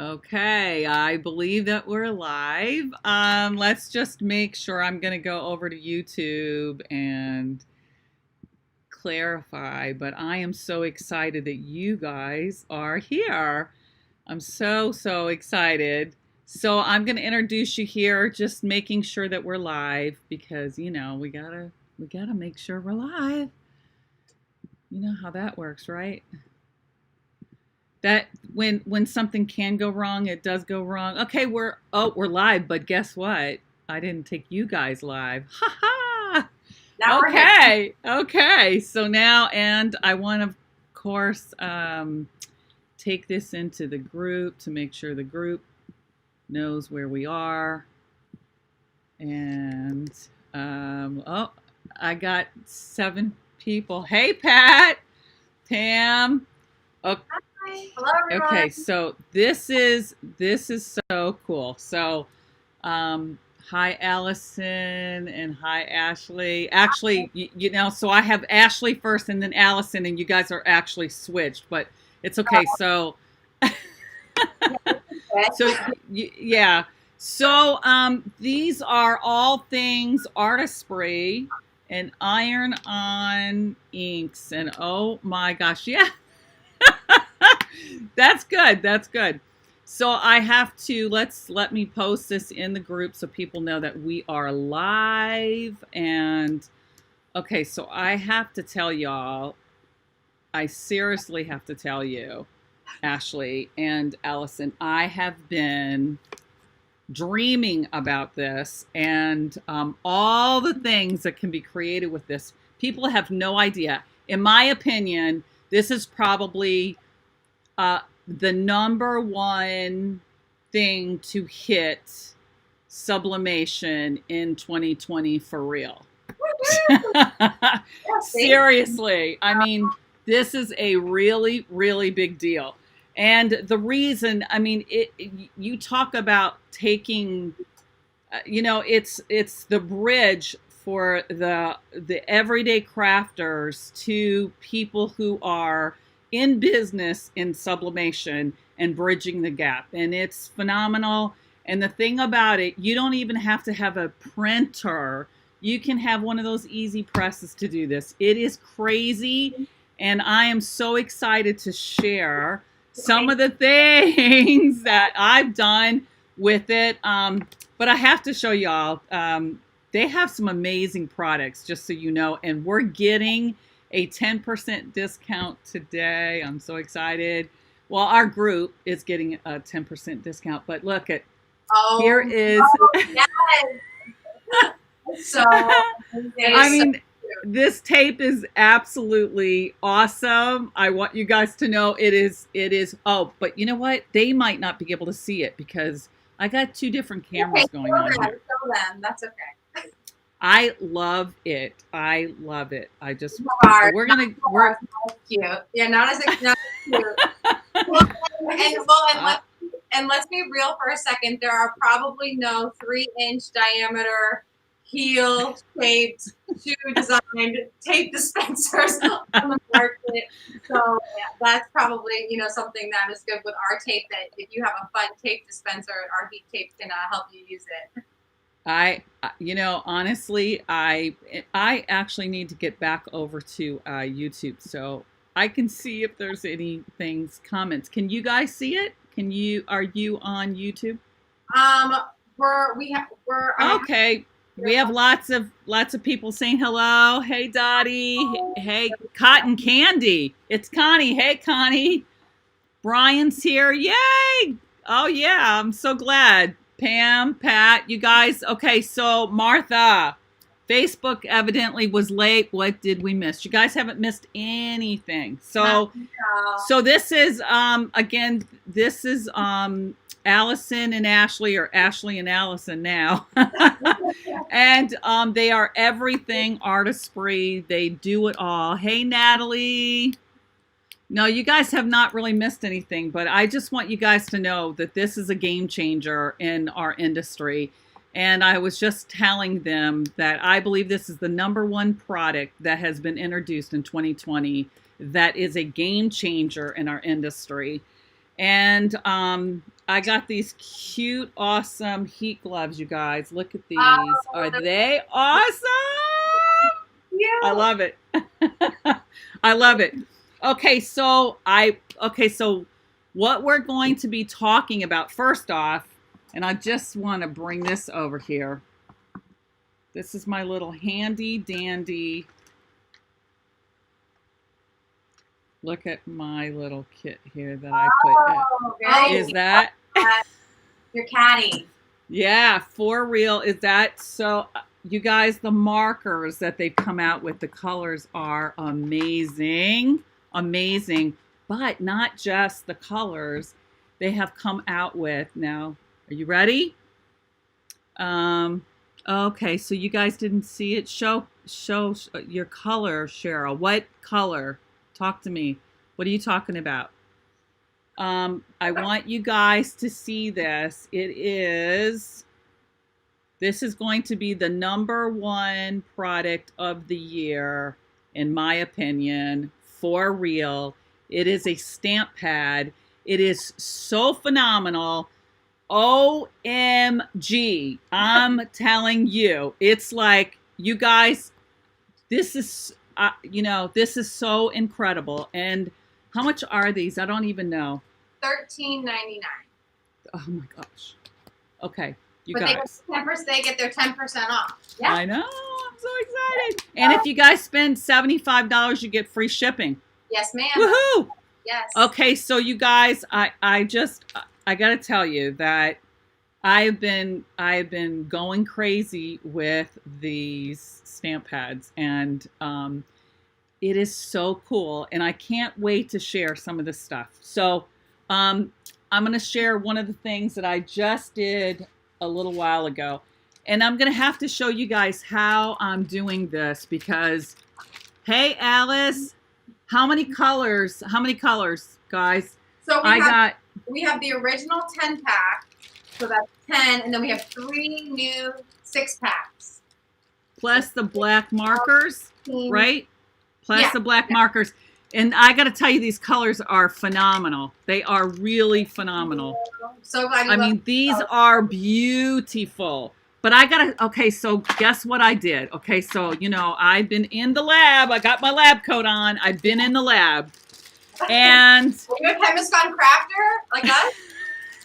Okay, I believe that we're live. Let's just make sure. I'm going to go over to YouTube and clarify, but I am so excited that you guys are here. I'm so excited. So I'm going to introduce you here, just making sure that we're live because, you know, we gotta make sure we're live. You know how that works, right? That when something can go wrong, it does go wrong. Okay, we're live, but guess what? I didn't take you guys live. Ha ha. Now Okay. So now, and I want, of course, take this into the group to make sure the group knows where we are. And oh, I got 7 people. Hey, Pat, Pam. Okay. Hello, everyone. Okay, so this is so cool. So, hi Allison and hi Ashley. Actually, you know, so I have Ashley first and then Allison, and you guys are actually switched, but it's okay. So, yeah. So, these are all things artistry and iron-on inks, and oh my gosh, yeah. That's good. That's good. So I have to, let me post this in the group so people know that we are live. And okay, so I have to tell y'all, I seriously have to tell you, Ashley and Allison, I have been dreaming about this and all the things that can be created with this. People have no idea. In my opinion, this is probably the #1 thing to hit sublimation in 2020 for real. Seriously, I mean, this is a really, really big deal. And the reason, I mean, you talk about taking, you know, it's the bridge for the everyday crafters to people who are in business in sublimation and bridging the gap. And it's phenomenal. And the thing about it, you don't even have to have a printer. You can have one of those easy presses to do this. It is crazy. And I am so excited to share some of the things that I've done with it. But I have to show y'all, they have some amazing products, just so you know, and we're getting a 10% discount today. I'm so excited. Well, our group is getting a 10% discount, but look at, here is. Yes. So, I mean, this tape is absolutely awesome. I want you guys to know it is, oh, but you know what? They might not be able to see it because I got 2 different cameras going on here. Show them. That's okay. I love it. I love it. I just, we're cute. Yeah, not as cute. And let's be real for a second. There are probably no 3-inch diameter heel shaped shoe designed tape dispensers on the market. So yeah, that's probably, you know, something that is good with our tape, that if you have a fun tape dispenser, our heat tape can help you use it. You know, honestly, I actually need to get back over to YouTube so I can see if there's any comments. Can you guys see it? Are you on YouTube? We're okay. We have lots of people saying hello. Hey, Dottie. Hey, Cotton Candy. It's Connie. Hey, Connie. Brian's here. Yay! Oh yeah, I'm so glad. Pam, Pat, you guys. Okay, so Martha, Facebook evidently was late. What did we miss? You guys haven't missed anything. So this is again, this is Allison and Ashley, or Ashley and Allison now. And they are everything artistry. They do it all. Hey, Natalie. No, you guys have not really missed anything, but I just want you guys to know that this is a game changer in our industry. And I was just telling them that I believe this is the #1 product that has been introduced in 2020 that is a game changer in our industry. And I got these cute, awesome heat gloves, you guys. Look at these. Oh, Are they awesome? Yeah. I love it. I love it. Okay, so what we're going to be talking about first off, and I just want to bring this over here. This is my little handy dandy. Look at my little kit here that I put in. Is that? Your caddy. Yeah, for real. Is that so? You guys, the markers that they've come out with, the colors are amazing. Amazing. But not just the colors. They have come out with, now, are you ready? Okay, so you guys didn't see it. Show your color, Cheryl. What color? Talk to me. What are you talking about? I want you guys to see this. This is going to be the #1 product of the year, in my opinion, for real. It is a stamp pad. It is so phenomenal. OMG. I'm telling you, it's like, you guys, this is, this is so incredible. And how much are these? I don't even know. $13.99. Oh my gosh. Okay, you but guys. They get their 10% off. Yeah. I know. I'm so excited. And if you guys spend $75, you get free shipping. Yes, ma'am. Woohoo! Yes. Okay, so you guys, I got to tell you that I've been going crazy with these stamp pads, and it is so cool, and I can't wait to share some of this stuff. So I'm going to share one of the things that I just did a little while ago, and I'm going to have to show you guys how I'm doing this because, hey, Alice, how many colors, guys? So we have the original 10-pack, so that's 10, and then we have 3 new 6-packs. Plus the black markers, right? Plus the black markers. And I got to tell you, these colors are phenomenal. They are really phenomenal. So glad you I mean, these are beautiful. But okay, so guess what I did? Okay, so, I've been in the lab. I got my lab coat on. I've been in the lab. And... Are you a chemist gone crafter like us?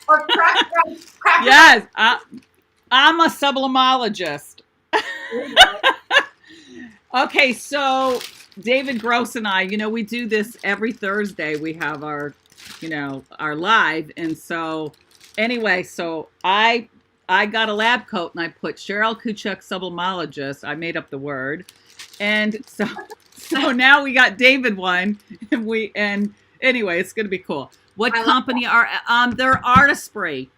Or crafter? Yes, I'm a sublimologist. Okay, so David Gross and I, we do this every Thursday. We have our live. And so, anyway, so I got a lab coat and I put Cheryl Kuchuk, sublimologist. I made up the word. And so now we got David one, and anyway, it's going to be cool. What company are, they're Artistry.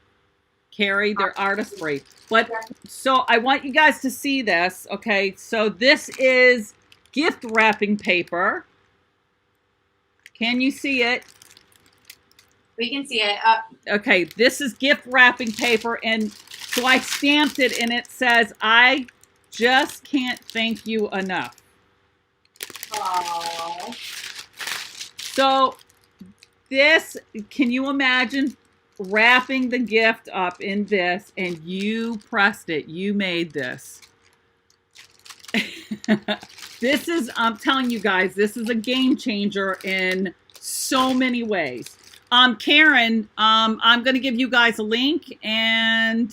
Carrie, they're Artistry. But, so I want you guys to see this, okay? So this is gift wrapping paper. Can you see it? We can see it. Okay, this is gift wrapping paper, and so I stamped it, and it says, I just can't thank you enough. Aww. So this, can you imagine wrapping the gift up in this, and you pressed it, you made this. This is, I'm telling you guys, this is a game changer in so many ways. Karen, I'm going to give you guys a link, and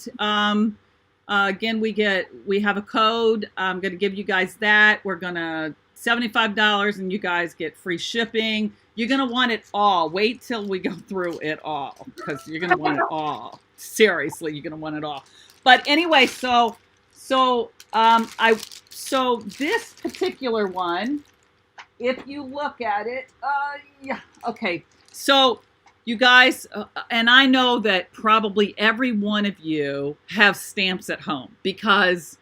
again, we have a code. I'm going to give you guys that. We're going to $75, and you guys get free shipping. You're going to want it all. Wait till we go through it all, because you're going to want it all. Seriously, you're going to want it all. But anyway, so this particular one, if you look at it, yeah, okay. So you guys, and I know that probably every one of you have stamps at home, because,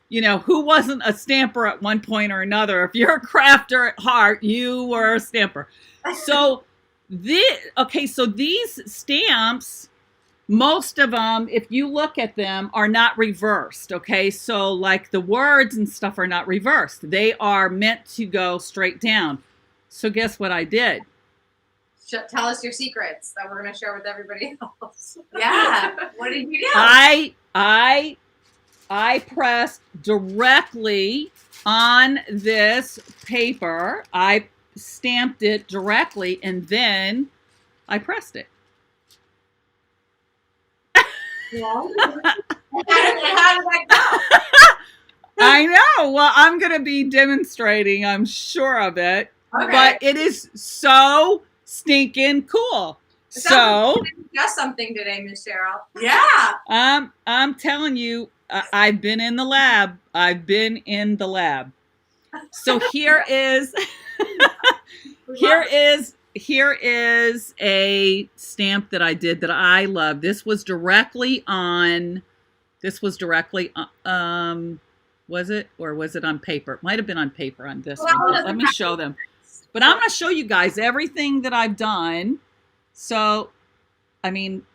who wasn't a stamper at one point or another? If you're a crafter at heart, you were a stamper. So so these stamps, most of them, if you look at them, are not reversed, okay? So like the words and stuff are not reversed. They are meant to go straight down. So guess what I did? Tell us your secrets that we're going to share with everybody else. Yeah. What did you do? I pressed directly on this paper. I stamped it directly, and then I pressed it. How did that go? I know. Well, I'm going to be demonstrating, I'm sure of it. Okay. But it is so stinking cool. So just something today, Miss Cheryl. Yeah. I'm telling you, I've been in the lab. So here is here is a stamp that I did that I love. This was directly on. Was it, or was it on paper? It might have been on paper on this one. Let me show them. But I'm going to show you guys everything that I've done. So, I mean,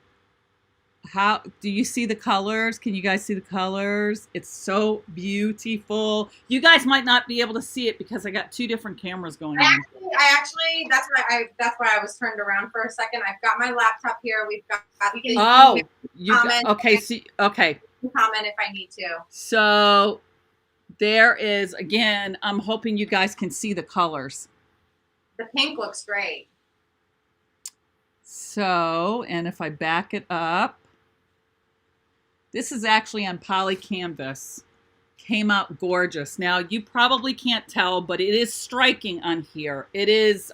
how do you see the colors? Can you guys see the colors? It's so beautiful. You guys might not be able to see it because I got two different cameras going on. I actually that's why I was turned around for a second. I've got my laptop here. We've got okay. See, okay. Comment if I need to. So there is, again, I'm hoping you guys can see the colors. The pink looks great. So, and if I back it up, this is actually on poly canvas. Came out gorgeous. Now, you probably can't tell, but it is striking on here. It is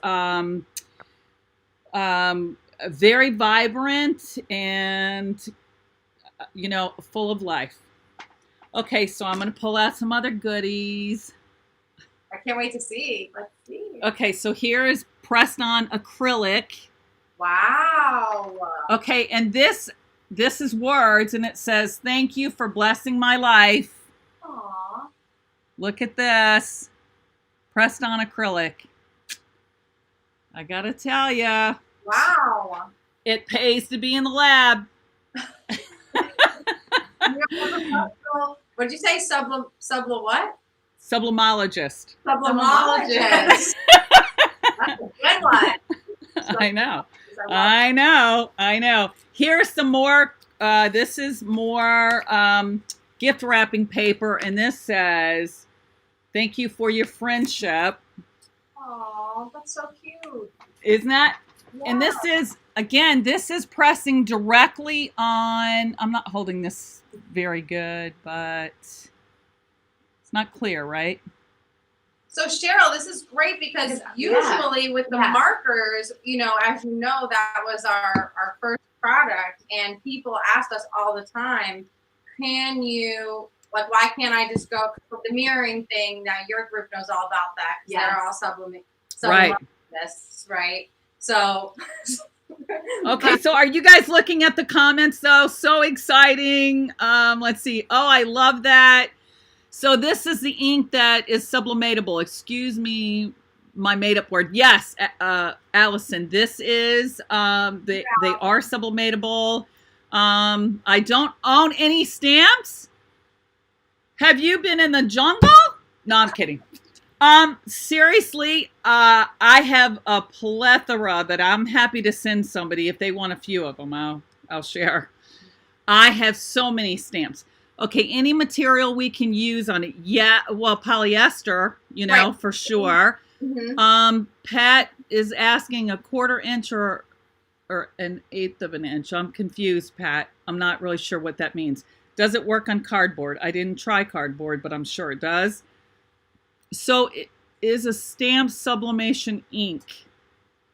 very vibrant and, you know, full of life. Okay, so I'm going to pull out some other goodies. I can't wait to see. Let's see. Okay, so here is pressed on acrylic. Wow. Okay, and this is words, and it says, "Thank you for blessing my life." Aww. Look at this. Pressed on acrylic. I got to tell ya. Wow. It pays to be in the lab. What'd you say? What? Sublimologist. Sublimologist. That's a good one. I know. Here's some more. This is more gift wrapping paper, and this says, "Thank you for your friendship." Oh, that's so cute. Isn't that? Yeah. And this is, again, this is pressing directly on. I'm not holding this very good, but it's not clear, right? So Cheryl, this is great because usually with the markers, you know, as you know, that was our first product, and people asked us all the time, can you, like, why can't I just go with the mirroring thing? Now your group knows all about that because they're all sublimists, right? So okay, so are you guys looking at the comments though? So exciting. Let's see. Oh, I love that. So this is the ink that is sublimatable. Excuse me, my made-up word. Yes, Allison, this is, they are sublimatable. I don't own any stamps. Have you been in the jungle? No, I'm kidding. Seriously, I have a plethora that I'm happy to send somebody if they want a few of them. I'll share. I have so many stamps. Okay, any material we can use on it. Yeah, well, polyester, you know, for sure. Mm-hmm. Pat is asking 1/4 inch or 1/8 of an inch. I'm confused, Pat. I'm not really sure what that means. Does it work on cardboard? I didn't try cardboard, but I'm sure it does. So it is a stamp sublimation ink.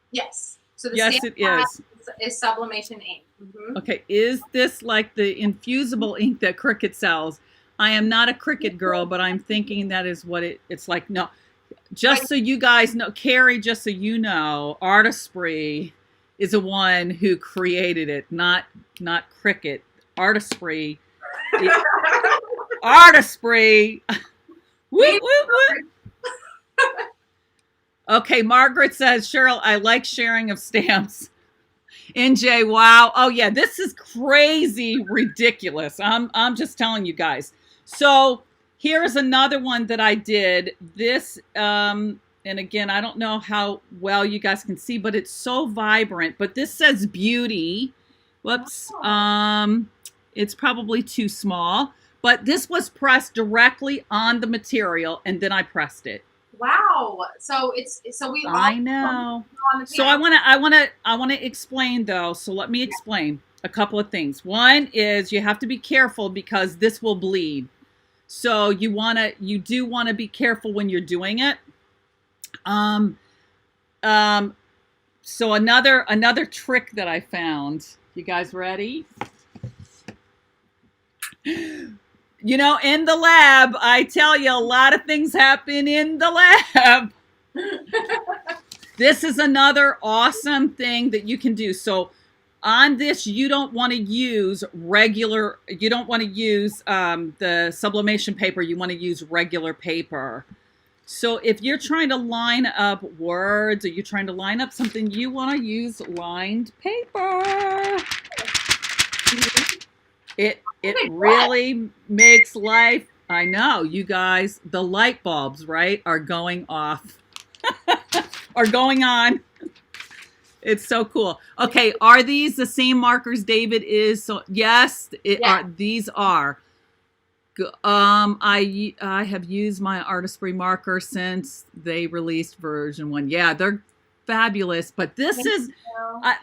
Yes. So the yes, it is. Is sublimation ink. Mm-hmm. Okay, is this like the infusible ink that Cricut sells? I am not a Cricut girl, but I'm thinking that is what it's like. No, just so you guys know, Carrie, just so you know, Artistry is the one who created it, not Cricut. Artistry. Artistry. Woo, woo, woo. Okay, Margaret says, Cheryl, I like sharing of stamps. NJ, wow. Oh yeah, this is crazy ridiculous. I'm just telling you guys. So here's another one that I did. This and again, I don't know how well you guys can see, but it's so vibrant. But this says beauty. Whoops. It's probably too small. But this was pressed directly on the material, and then I pressed it. Wow. So we all I know. So I want to explain though. So let me explain a couple of things. One is you have to be careful because this will bleed. So you do want to be careful when you're doing it. So another trick that I found. You guys ready? You know, in the lab, I tell you, a lot of things happen in the lab. This is another awesome thing that you can do. So on this, you don't want to use the sublimation paper. You want to use regular paper. So if you're trying to line up words or you're trying to line up something, you want to use lined paper. It really makes life, I know, you guys, the light bulbs, right, are going off, are going on. It's so cool. Okay, are these the same markers David is? So yes, these are. I have used my Artistry marker since they released version 1. Yeah, they're fabulous. But this is,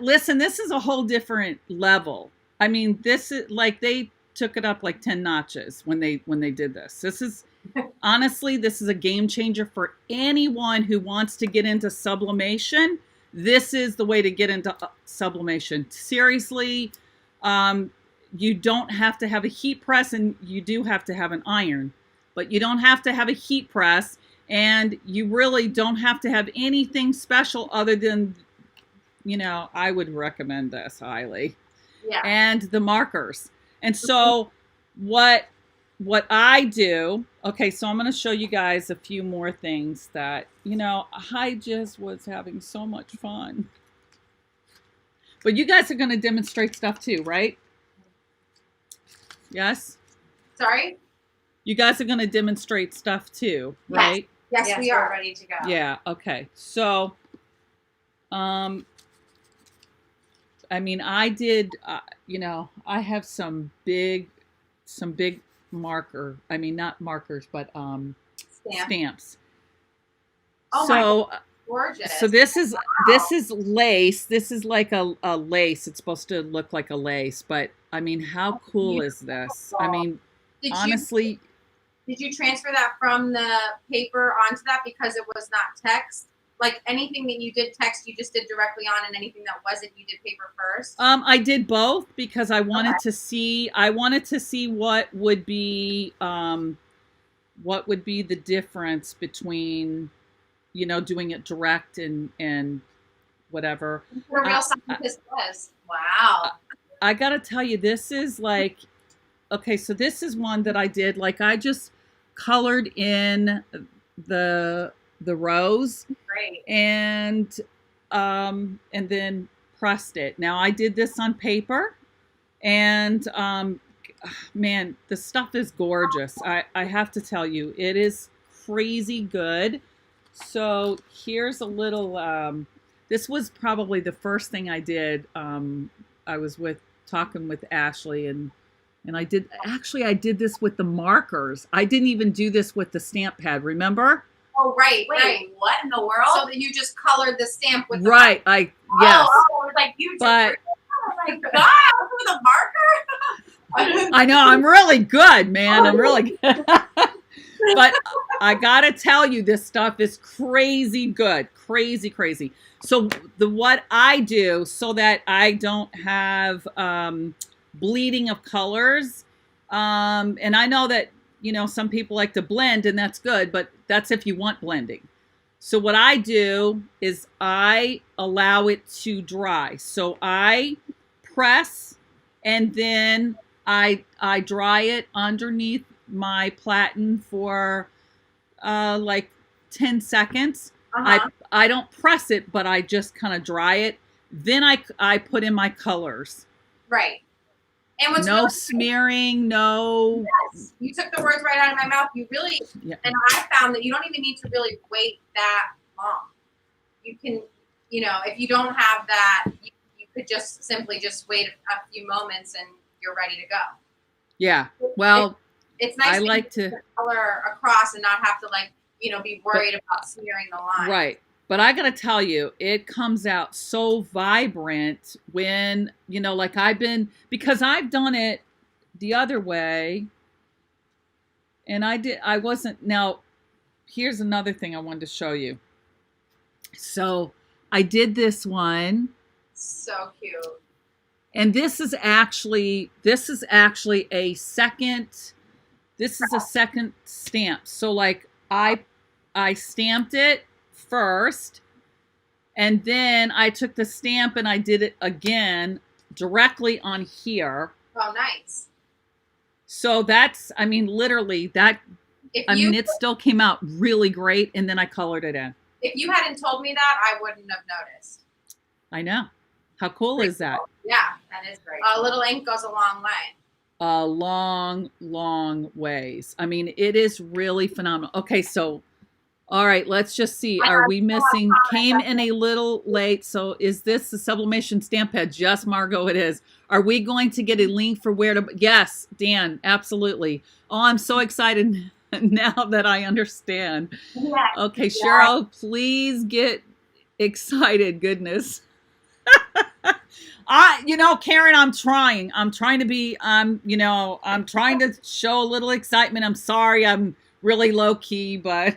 listen, this is a whole different level. I mean, this is like they took it up like 10 notches when they did this. This is honestly, this is a game changer for anyone who wants to get into sublimation. This is the way to get into sublimation. Seriously, you don't have to have a heat press, and you do have to have an iron, but you don't have to have a heat press, and you really don't have to have anything special other than, you know, I would recommend this highly. Yeah. And the markers. And so what I do, okay, so I'm going to show you guys a few more things that, you know, I just was having so much fun. But you guys are going to demonstrate stuff too, right? Yes? Sorry? You guys are going to demonstrate stuff too, right? Yes, we are ready to go. Yeah, okay. So, I mean, I did, you know, I have some big marker, I mean, not markers, but stamps. Oh, so my, gorgeous. So this is lace. This is like a lace. It's supposed to look like a lace, but I mean, how cool is this? I mean, honestly. Did you transfer that from the paper onto that because it was not text? Like anything that you did text, you just did directly on, and anything that wasn't, you did paper first? I did both because I wanted to see. I wanted to see what would be the difference between, you know, doing it direct and whatever. What a real scientist was. Wow. I gotta tell you, this is like, okay, so this is one that I did. Like I just colored in the rows. Great. And then pressed it. Now I did this on paper, and man, the stuff is gorgeous. I have to tell you, it is crazy good. So here's a little, this was probably the first thing I did. I was talking with Ashley, and I did this with the markers. I didn't even do this with the stamp pad, remember? Oh, right. Wait, right. What in the world? So that you just colored the stamp with the right. marker. Yes. Oh, like you just, But oh my God, with a marker? I know, I'm really good, man. I'm really good. But I gotta tell you, this stuff is crazy good. Crazy, crazy. So what I do so that I don't have bleeding of colors, and I know that, you know, some people like to blend, and that's good, but that's if you want blending. So what I do is I allow it to dry. So I press, and then I dry it underneath my platen for like 10 seconds. I don't press it, but I just kind of dry it. Then I put in my colors. Right. And what's no really smearing, no. Yes, you took the words right out of my mouth. You really, and I found that you don't even need to really wait that long. You can, if you don't have that, you could just simply just wait a few moments and you're ready to go. Yeah. Well, it's nice I like to color across and not have to be worried about smearing the line. Right. But I got to tell you, it comes out so vibrant when, like because I've done it the other way. And now, here's another thing I wanted to show you. So I did this one. So cute. And this is actually a second stamp. So like I stamped it first, and then I took the stamp and I did it again directly on here. Oh, nice. So that's, literally that, it still came out really great, and then I colored it in. If you hadn't told me that, I wouldn't have noticed. I know. How cool is that? Yeah, that is great. A little ink goes a long way. A long, long ways. It is really phenomenal. Okay, so, all right, let's just see. Are we missing? Came in a little late. So is this the Sublimation Stamp Pad? Yes, Margot, it is. Are we going to get a link for where to? Yes, Dan, absolutely. Oh, I'm so excited now that I understand. Yes. Okay, Cheryl, please get excited. Goodness. Karen, I'm trying to be, I'm trying to show a little excitement. I'm sorry, I'm really low key, but,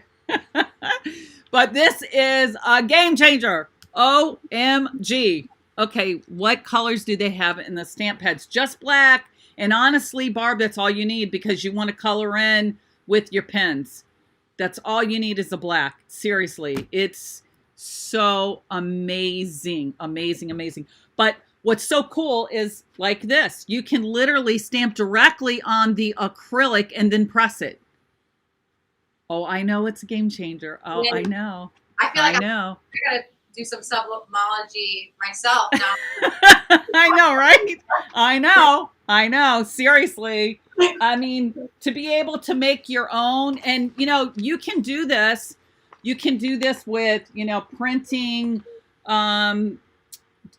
but this is a game changer. OMG. Okay. What colors do they have in the stamp pads? Just black. And honestly, Barb, that's all you need, because you want to color in with your pens. That's all you need is a black. Seriously. It's so amazing, amazing, amazing. But what's so cool is like this. You can literally stamp directly on the acrylic and then press it. Oh, I know it's a game changer. Oh, I know. I feel like I gotta do some sublimology myself now. I know, right? I know. Seriously. To be able to make your own, and you can do this. You can do this with, printing, from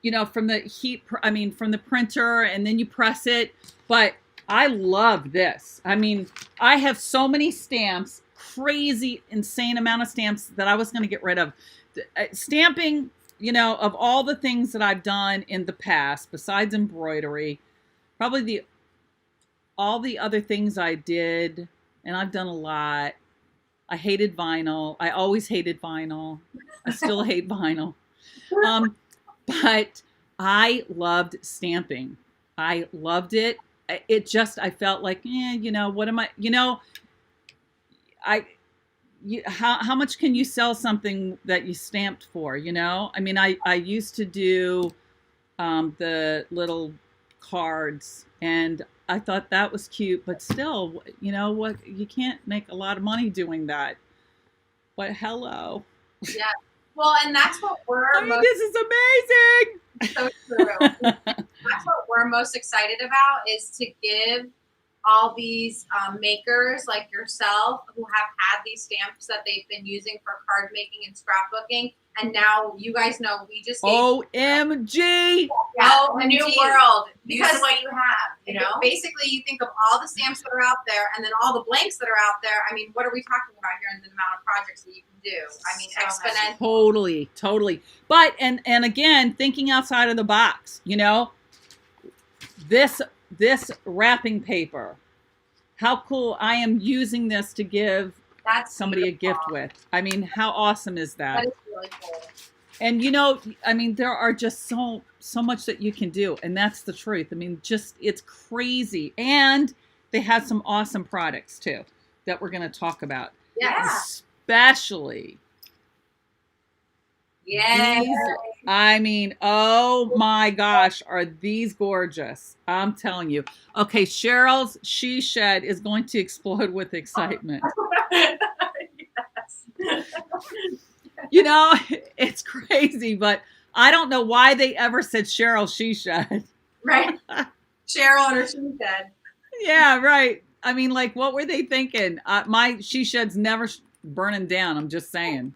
the heat, from the printer, and then you press it. But I love this. I have so many stamps, crazy, insane amount of stamps that I was going to get rid of. Stamping, of all the things that I've done in the past, besides embroidery, probably all the other things I did, and I've done a lot. I hated vinyl. I always hated vinyl. I still hate vinyl. But I loved stamping. I loved it. I felt like, what am I, how much can you sell something that you stamped for, I used to do the little cards, and I thought that was cute, but still, what, you can't make a lot of money doing that. But hello. Yeah. Well, and that's what this is amazing. So true. That's what we're most excited about, is to give all these makers like yourself who have had these stamps that they've been using for card making and scrapbooking. And now you guys know we just OMG. Yeah, a new world. Because use what you have, Basically, you think of all the stamps that are out there and then all the blanks that are out there. What are we talking about here in the amount of projects that you can do? Exponential. Totally. But, and again, thinking outside of the box, this wrapping paper, how cool. I am using this to give somebody a gift with. How awesome is that? That is really cool. And there are just so much that you can do, and that's the truth. It's crazy. And they have some awesome products too that we're going to talk about. Yeah. Especially Yeah. Oh my gosh, are these gorgeous? I'm telling you. Okay, Cheryl's She Shed is going to explode with excitement. Yes. It's crazy, but I don't know why they ever said Cheryl She Shed. Right. Cheryl and her She Shed. Yeah, right. What were they thinking? My She Shed's never burning down. I'm just saying.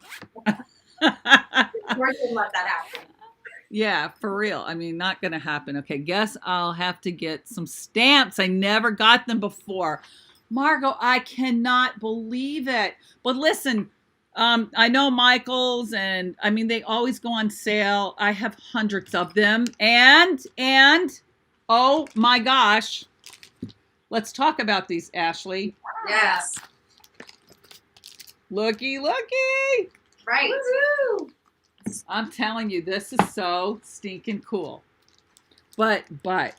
We're gonna let that happen. Yeah, for real. I mean, not going to happen. Okay, guess I'll have to get some stamps. I never got them before. Margot, I cannot believe it. But listen, I know Michael's, and I mean, they always go on sale. I have hundreds of them. And, oh my gosh. Let's talk about these, Ashley. Yes. Looky. Right. Woo-hoo. I'm telling you, this is so stinking cool. But,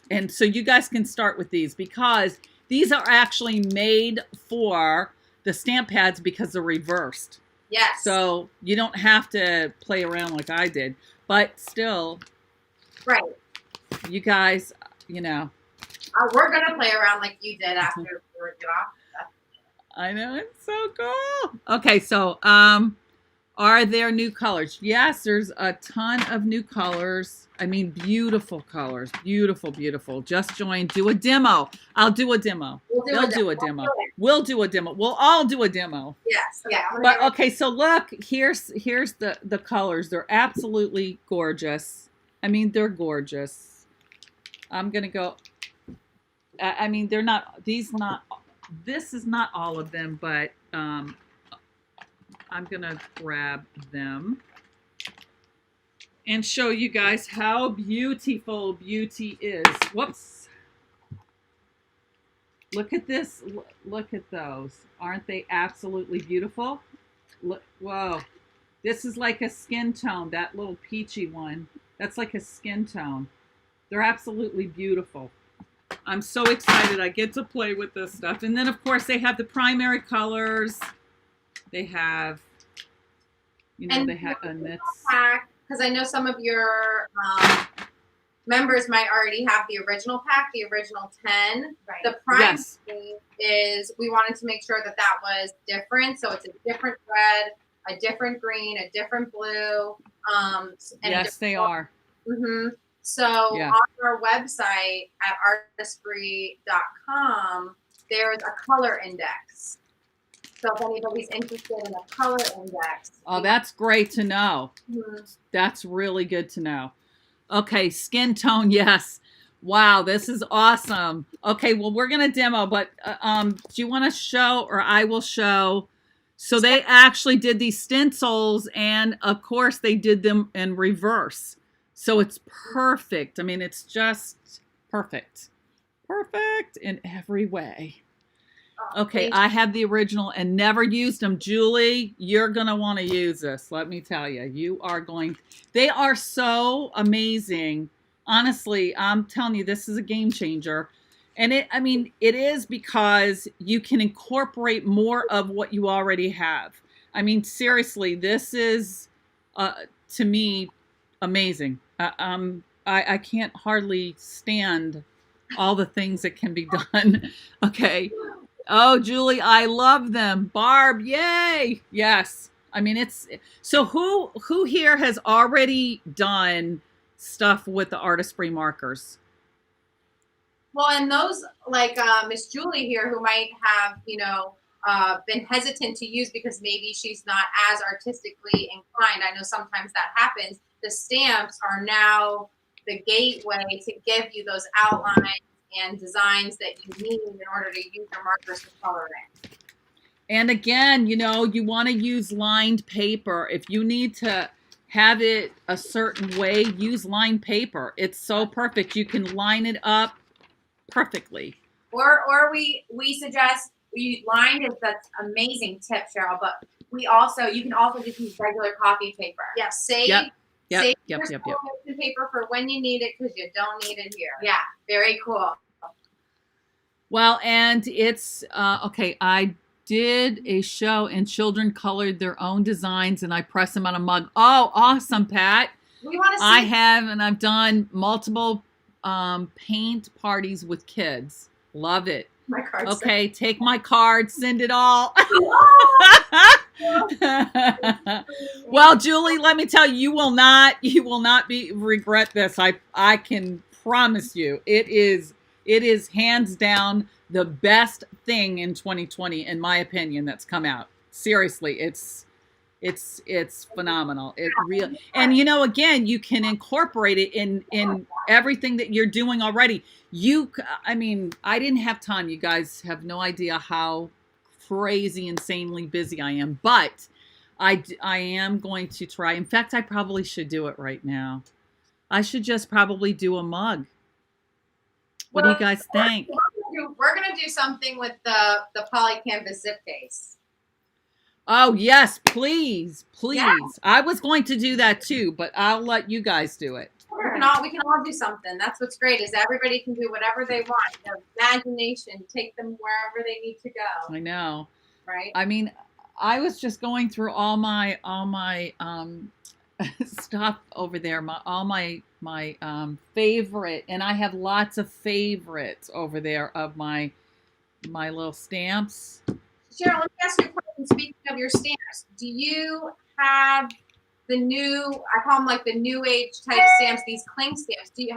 and so you guys can start with these because these are actually made for the stamp pads because they're reversed. Yes. So you don't have to play around like I did. But still, right. You guys, you know. We're going to play around like you did after we get off. I know, it's so cool. Okay, so, are there new colors? Yes, there's a ton of new colors. I mean, beautiful colors. Beautiful. Just join. Do a demo. I'll do a demo. They'll do a demo. We'll do a demo. We'll all do a demo. Yes. Yeah. But okay, so look, here's the colors. They're absolutely gorgeous. I mean, they're gorgeous. I'm gonna go. I mean, they're not. This is not all of them, but I'm gonna grab them and show you guys how beautiful beauty is. Whoops. Look at this. Look at those. Aren't they absolutely beautiful? Look, whoa. This is like a skin tone. That little peachy one. That's like a skin tone. They're absolutely beautiful. I'm so excited I get to play with this stuff. And then, of course, they have the primary colors. They have, you know, they have a knits. Because I know some of your members might already have the original pack, the original 10. Right. The primary is we wanted to make sure that was different. So it's a different red, a different green, a different blue. And yes, they are. Mm-hmm. So on our website at artistry.com, there's a color index. So if anybody's interested in a color index. Oh, that's great to know. Mm-hmm. That's really good to know. Okay, skin tone, yes. Wow, this is awesome. Okay, well, we're going to demo, but do you want to show, or I will show? So they actually did these stencils, and of course they did them in reverse. So it's perfect. I mean, it's just perfect. Perfect in every way. Okay, I have the original and never used them. Julie, you're going to want to use this. Let me tell you. You are going. They are so amazing. Honestly, I'm telling you, this is a game changer. And it is because you can incorporate more of what you already have. I mean, seriously, this is, to me, amazing. I can't hardly stand all the things that can be done. Okay. Oh, Julie, I love them. Barb, yay. Yes. I mean, it's so who here has already done stuff with the Artistry markers? Well, and those like Miss Julie here, who might have, been hesitant to use because maybe she's not as artistically inclined. I know sometimes that happens. The stamps are now the gateway to give you those outlines and designs that you need in order to use your markers to color in. And again, you want to use lined paper. If you need to have it a certain way, use lined paper. It's so perfect. You can line it up perfectly. Or we suggest lined is that's amazing tip, Cheryl, but you can also just use regular copy paper. Yeah, save your paper for when you need it because you don't need it here. Yeah, very cool. Well, and it's okay. I did a show and children colored their own designs and I press them on a mug. Oh, awesome, Pat. We want to see. I have, and I've done multiple paint parties with kids. Love it. My card. Okay, take my card, send it all. Well, Julie, let me tell you, you will not regret this. I can promise you. It is hands down the best thing in 2020, in my opinion, that's come out. Seriously, it's It's phenomenal. It really, and you know, again, you can incorporate it in everything that you're doing already. I mean, I didn't have time. You guys have no idea how crazy, insanely busy I am, but I am going to try. In fact, I probably should do it right now. I should just probably do a mug. What do you guys think? We're gonna do something with the poly canvas zip case. Oh yes, please, please. Yeah. I was going to do that too, but I'll let you guys do it. We can all do something. That's what's great is everybody can do whatever they want. Their imagination, take them wherever they need to go. I know. Right. I mean, I was just going through all my stuff over there, all my favorite, and I have lots of favorites over there of my little stamps. Cheryl, let me ask you a question. Speaking of your stamps, do you have the new, I call them like the new age type stamps, these cling stamps? Did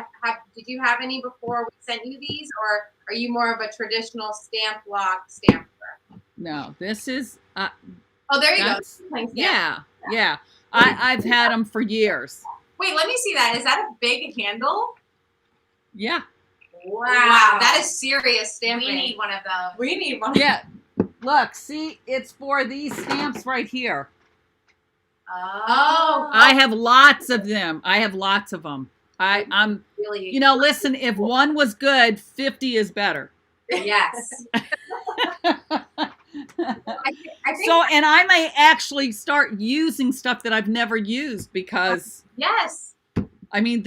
you have any before we sent you these, or are you more of a traditional stamp block stamper? No, this is oh, there you go. Cling yeah. I've had them for years. Wait, let me see that. Is that a big handle? Yeah. Wow, that is serious stamping. We need one of those. We need one. Yeah. Look, see, it's for these stamps right here. Oh. I have lots of them. I'm really, you know, listen, if one was good, 50 is better. Yes. I think So, and I may actually start using stuff that I've never used because, yes. I mean,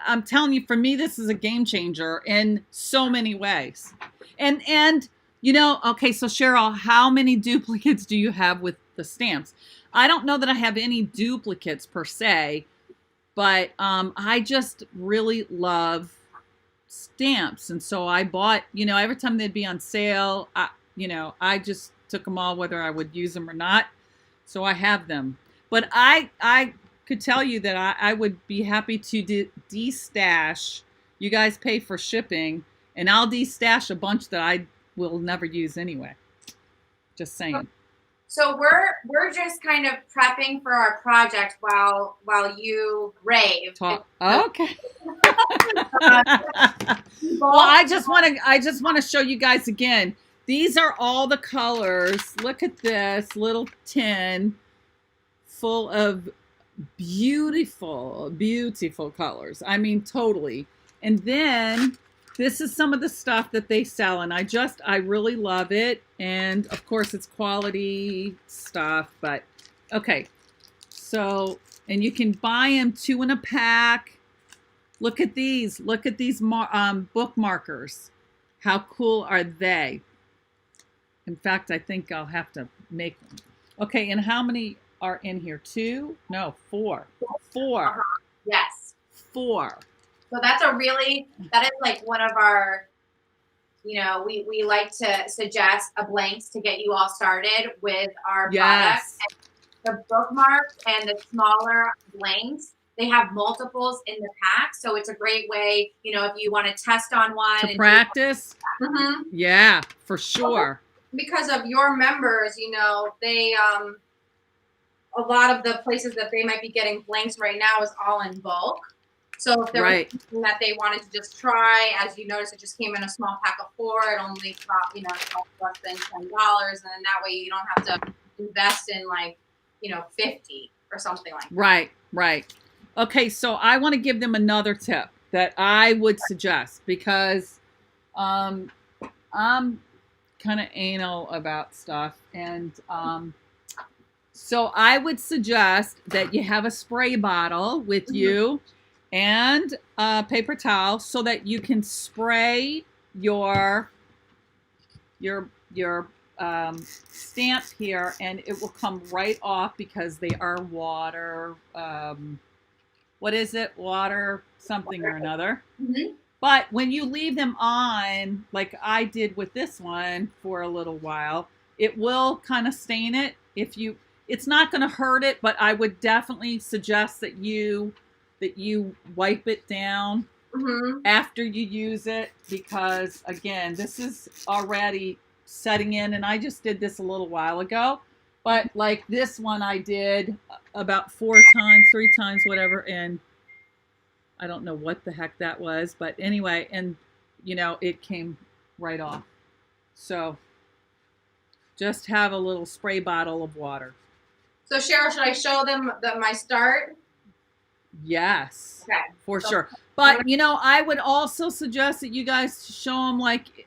I'm telling you, for me, this is a game changer in so many ways. And you know, okay, so Cheryl, how many duplicates do you have with the stamps? I don't know that I have any duplicates per se, but I just really love stamps. And so I bought, you know, every time they'd be on sale, I just took them all, whether I would use them or not. So I have them. But I could tell you that I would be happy to de-stash. You guys pay for shipping, and I'll de-stash a bunch that I will never use anyway. Just saying. So we're just kind of prepping for our project while you rave. Okay. Well, I just want to show you guys again. These are all the colors. Look at this little tin full of beautiful, beautiful colors. I mean, totally. And then this is some of the stuff that they sell, and I really love it. And of course, it's quality stuff, but okay. So, and you can buy them 2 in a pack. Look at these. Look at these book markers. How cool are they? In fact, I think I'll have to make one. Okay, and how many are in here? 2? No, 4. 4. Yes. 4. So that is like one of our, you know, we like to suggest a blanks to get you all started with our products. And the bookmarks and the smaller blanks, they have multiples in the pack. So it's a great way, you know, if you want to test on one. To practice? Mm-hmm. Yeah, for sure. Because of your members, you know, they, a lot of the places that they might be getting blanks right now is all in bulk. So if there was something that they wanted to just try, as you notice, it just came in a small pack of 4. It only cost, you know, less than $10, and then that way you don't have to invest in like, you know, 50 or something like that. Right. Okay, so I want to give them another tip that I would suggest because I'm kind of anal about stuff, and so I would suggest that you have a spray bottle with you and a paper towel so that you can spray your stamp here, and it will come right off because they are water. What is it? Water something or another. Mm-hmm. But when you leave them on, like I did with this one for a little while, it will kind of stain it. It's not going to hurt it, but I would definitely suggest that you wipe it down after you use it, because again, this is already setting in, and I just did this a little while ago, But like this one I did about 4 times, 3 times, whatever, and I don't know what the heck that was, but anyway, and you know, it came right off. So just have a little spray bottle of water. So Cheryl, should I show them my start? Yes, okay, for sure. But you know, I would also suggest that you guys show them like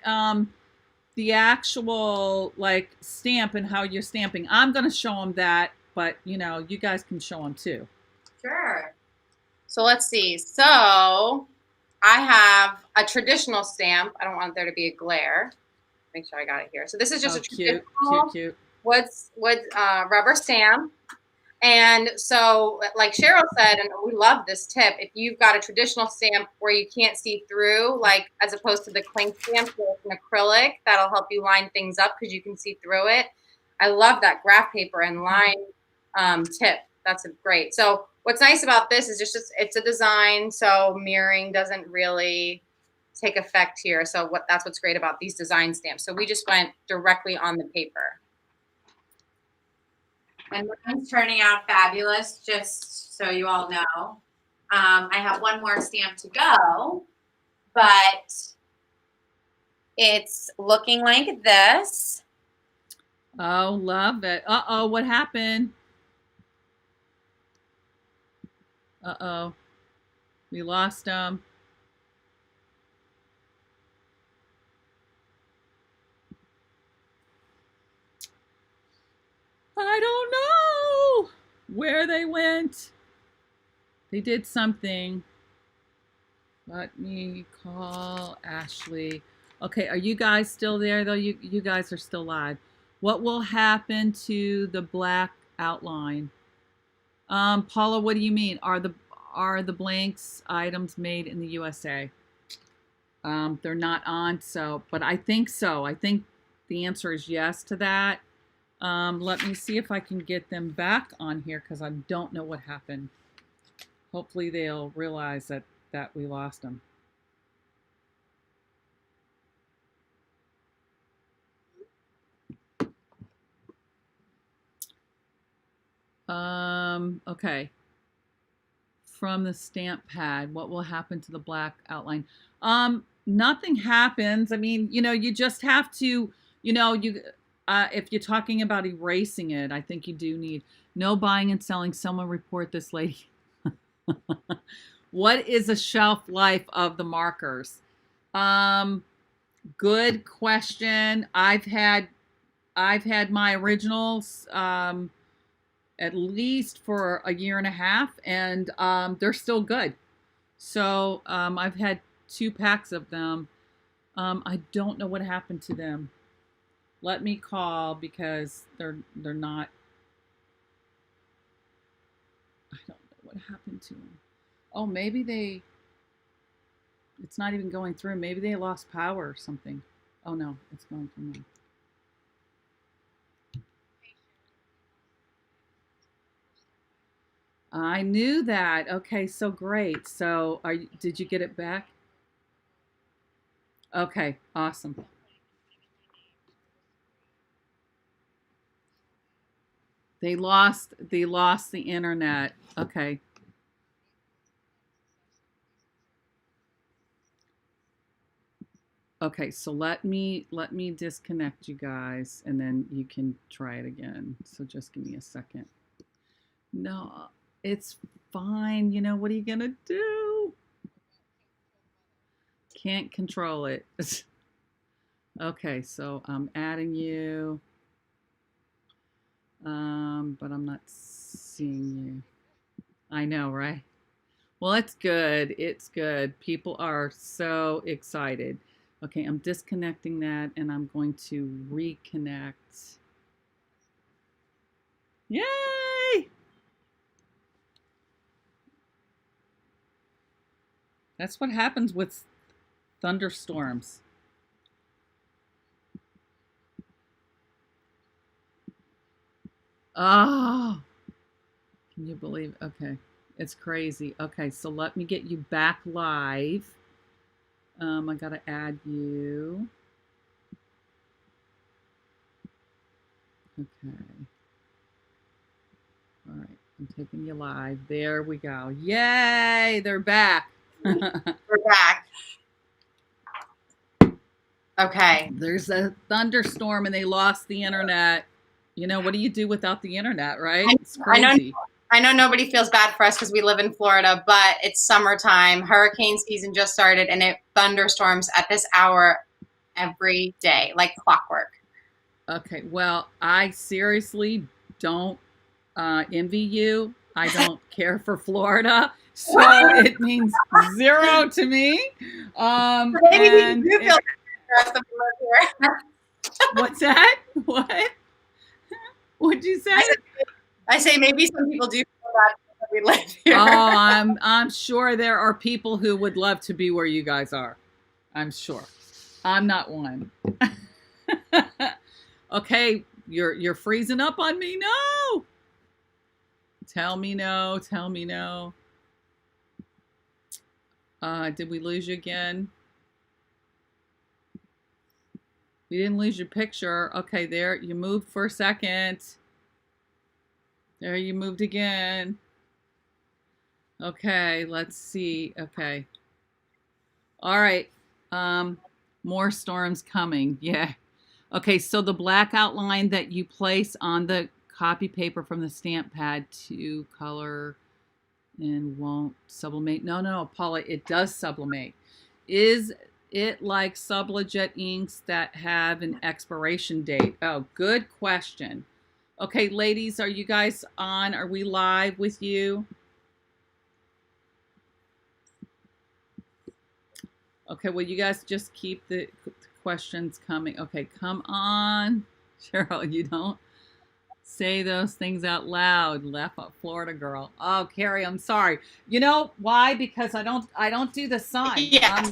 the actual like stamp and how you're stamping. I'm going to show them that, but you know, you guys can show them too. Sure. So let's see. So I have a traditional stamp. I don't want there to be a glare. Make sure I got it here. So this is just a traditional cute wood rubber stamp. And so, like Cheryl said, and we love this tip, if you've got a traditional stamp where you can't see through, like as opposed to the cling stamp with an acrylic, that'll help you line things up because you can see through it. I love that graph paper and line tip. That's great. So what's nice about this is just it's a design, so mirroring doesn't really take effect here. So that's what's great about these design stamps. So we just went directly on the paper. And mine's turning out fabulous, just so you all know. I have one more stamp to go, but it's looking like this. Oh, love it. Uh-oh, what happened? Uh-oh. We lost them. I don't know where they went. They did something. Let me call Ashley. Okay, are you guys still there though? You guys are still live. What will happen to the black outline? Paula, what do you mean? Are the blanks items made in the USA? They're not on, so, but I think so. I think the answer is yes to that. Let me see if I can get them back on here because I don't know what happened. Hopefully they'll realize that we lost them. Okay. From the stamp pad, what will happen to the black outline? Nothing happens. I mean, you know, you just have to, you know, if you're talking about erasing it, I think you do need no buying and selling. Someone report this lady. What is the shelf life of the markers? Good question. I've had my originals at least for a year and a half, and they're still good. So I've had 2 packs of them. I don't know what happened to them. Let me call because they're not. I don't know what happened to them. Oh, maybe it's not even going through. Maybe they lost power or something. Oh no, it's going through now. I knew that. Okay, so great. So did you get it back? Okay, awesome. They lost the internet. Okay. Okay, so let me disconnect you guys and then you can try it again. So just give me a second. No, it's fine. You know, what are you going to do? Can't control it. Okay, so I'm adding you. But I'm not seeing you. I know, right? Well, it's good. It's good. People are so excited. Okay, I'm disconnecting that and I'm going to reconnect. Yay! That's what happens with thunderstorms. Oh, can you believe? Okay, it's crazy. Okay, so let me get you back live. I gotta add you. Okay. All right, I'm taking you live. There we go. Yay, they're back. We're back. Okay. There's a thunderstorm and they lost the internet. You know, what do you do without the internet, right? It's crazy. I know nobody feels bad for us because we live in Florida, but it's summertime. Hurricane season just started, and it thunderstorms at this hour every day, like clockwork. Okay, well, I seriously don't envy you. I don't care for Florida, so it means 0 to me. Maybe you feel for us that we live here. What's that? What? What'd you say? I say maybe some people do feel bad that we live here. Oh, I'm sure there are people who would love to be where you guys are. I'm sure. I'm not one. Okay, you're freezing up on me. No. Tell me no. Tell me no. Did we lose you again? We didn't lose your picture. Okay, there you moved for a second. There you moved again. Okay, let's see. Okay. All right. More storms coming. Yeah. Okay, so the black outline that you place on the copy paper from the stamp pad to color and won't sublimate. No, Paula, it does sublimate. Is it like Sublimation inks that have an expiration date? Oh, good question. Okay, ladies, are you guys on? Are we live with you? Okay, well, you guys just keep the questions coming. Okay, come on. Cheryl, you don't say those things out loud. Left up Florida girl. Oh, Carrie, I'm sorry. You know why? Because I don't do the sign. Yeah.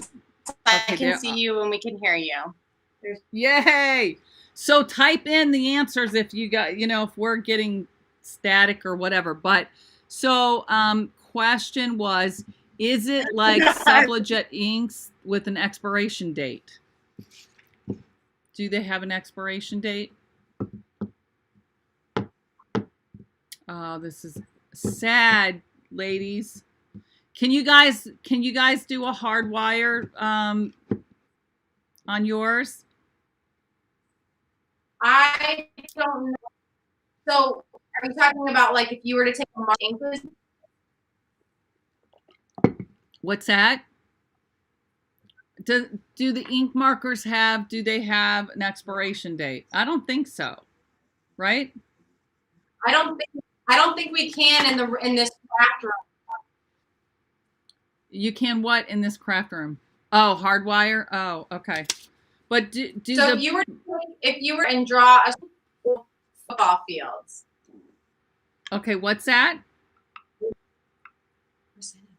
I can see you and we can hear you. Yay! So type in the answers if you got, if we're getting static or whatever. But so question was, is it like Sublimation inks with an expiration date? Do they have an expiration date? Oh, this is sad, ladies. Can you guys do a hard wire on yours? I don't know. So are you talking about like if you were to take a ink? What's that? Do the ink markers do they have an expiration date? I don't think so. Right? I don't think we can in this craft room. You can what in this craft room? Oh, hardwire. Oh, okay. But so if you were and draw a football fields. Okay, what's that? Percentage.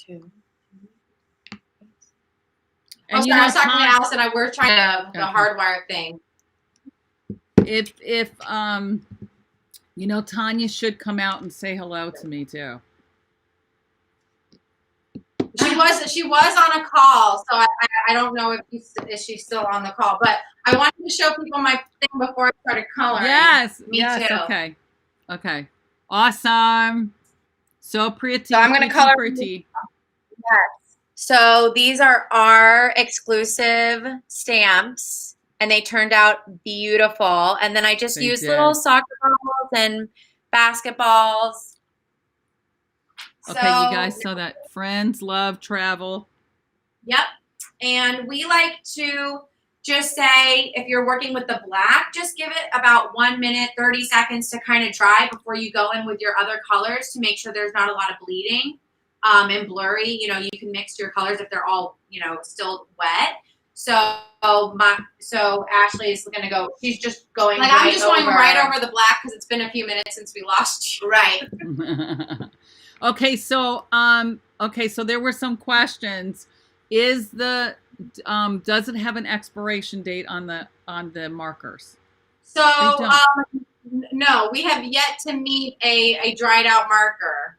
2. And I was talking to Allison. We're trying the hardwire thing. If Tanya should come out and say hello to me too. She was on a call, so I don't know if she's still on the call. But I wanted to show people my thing before I started coloring. Yes, me too. Okay, awesome. So pretty. So I'm going to color. Pretty. Yes. So these are our exclusive stamps, and they turned out beautiful. And then I just used little soccer balls and basketballs. Okay, you guys saw that. Friends love travel. Yep. And we like to just say, if you're working with the black, just give it about 1 minute, 30 seconds to kind of dry before you go in with your other colors to make sure there's not a lot of bleeding and blurry. You can mix your colors if they're all, still wet. So Ashley is going to go, she's just going I'm just going right over the black because it's been a few minutes since we lost you. Right. Okay, so there were some questions. Does it have an expiration date on the markers? So no, we have yet to meet a dried out marker.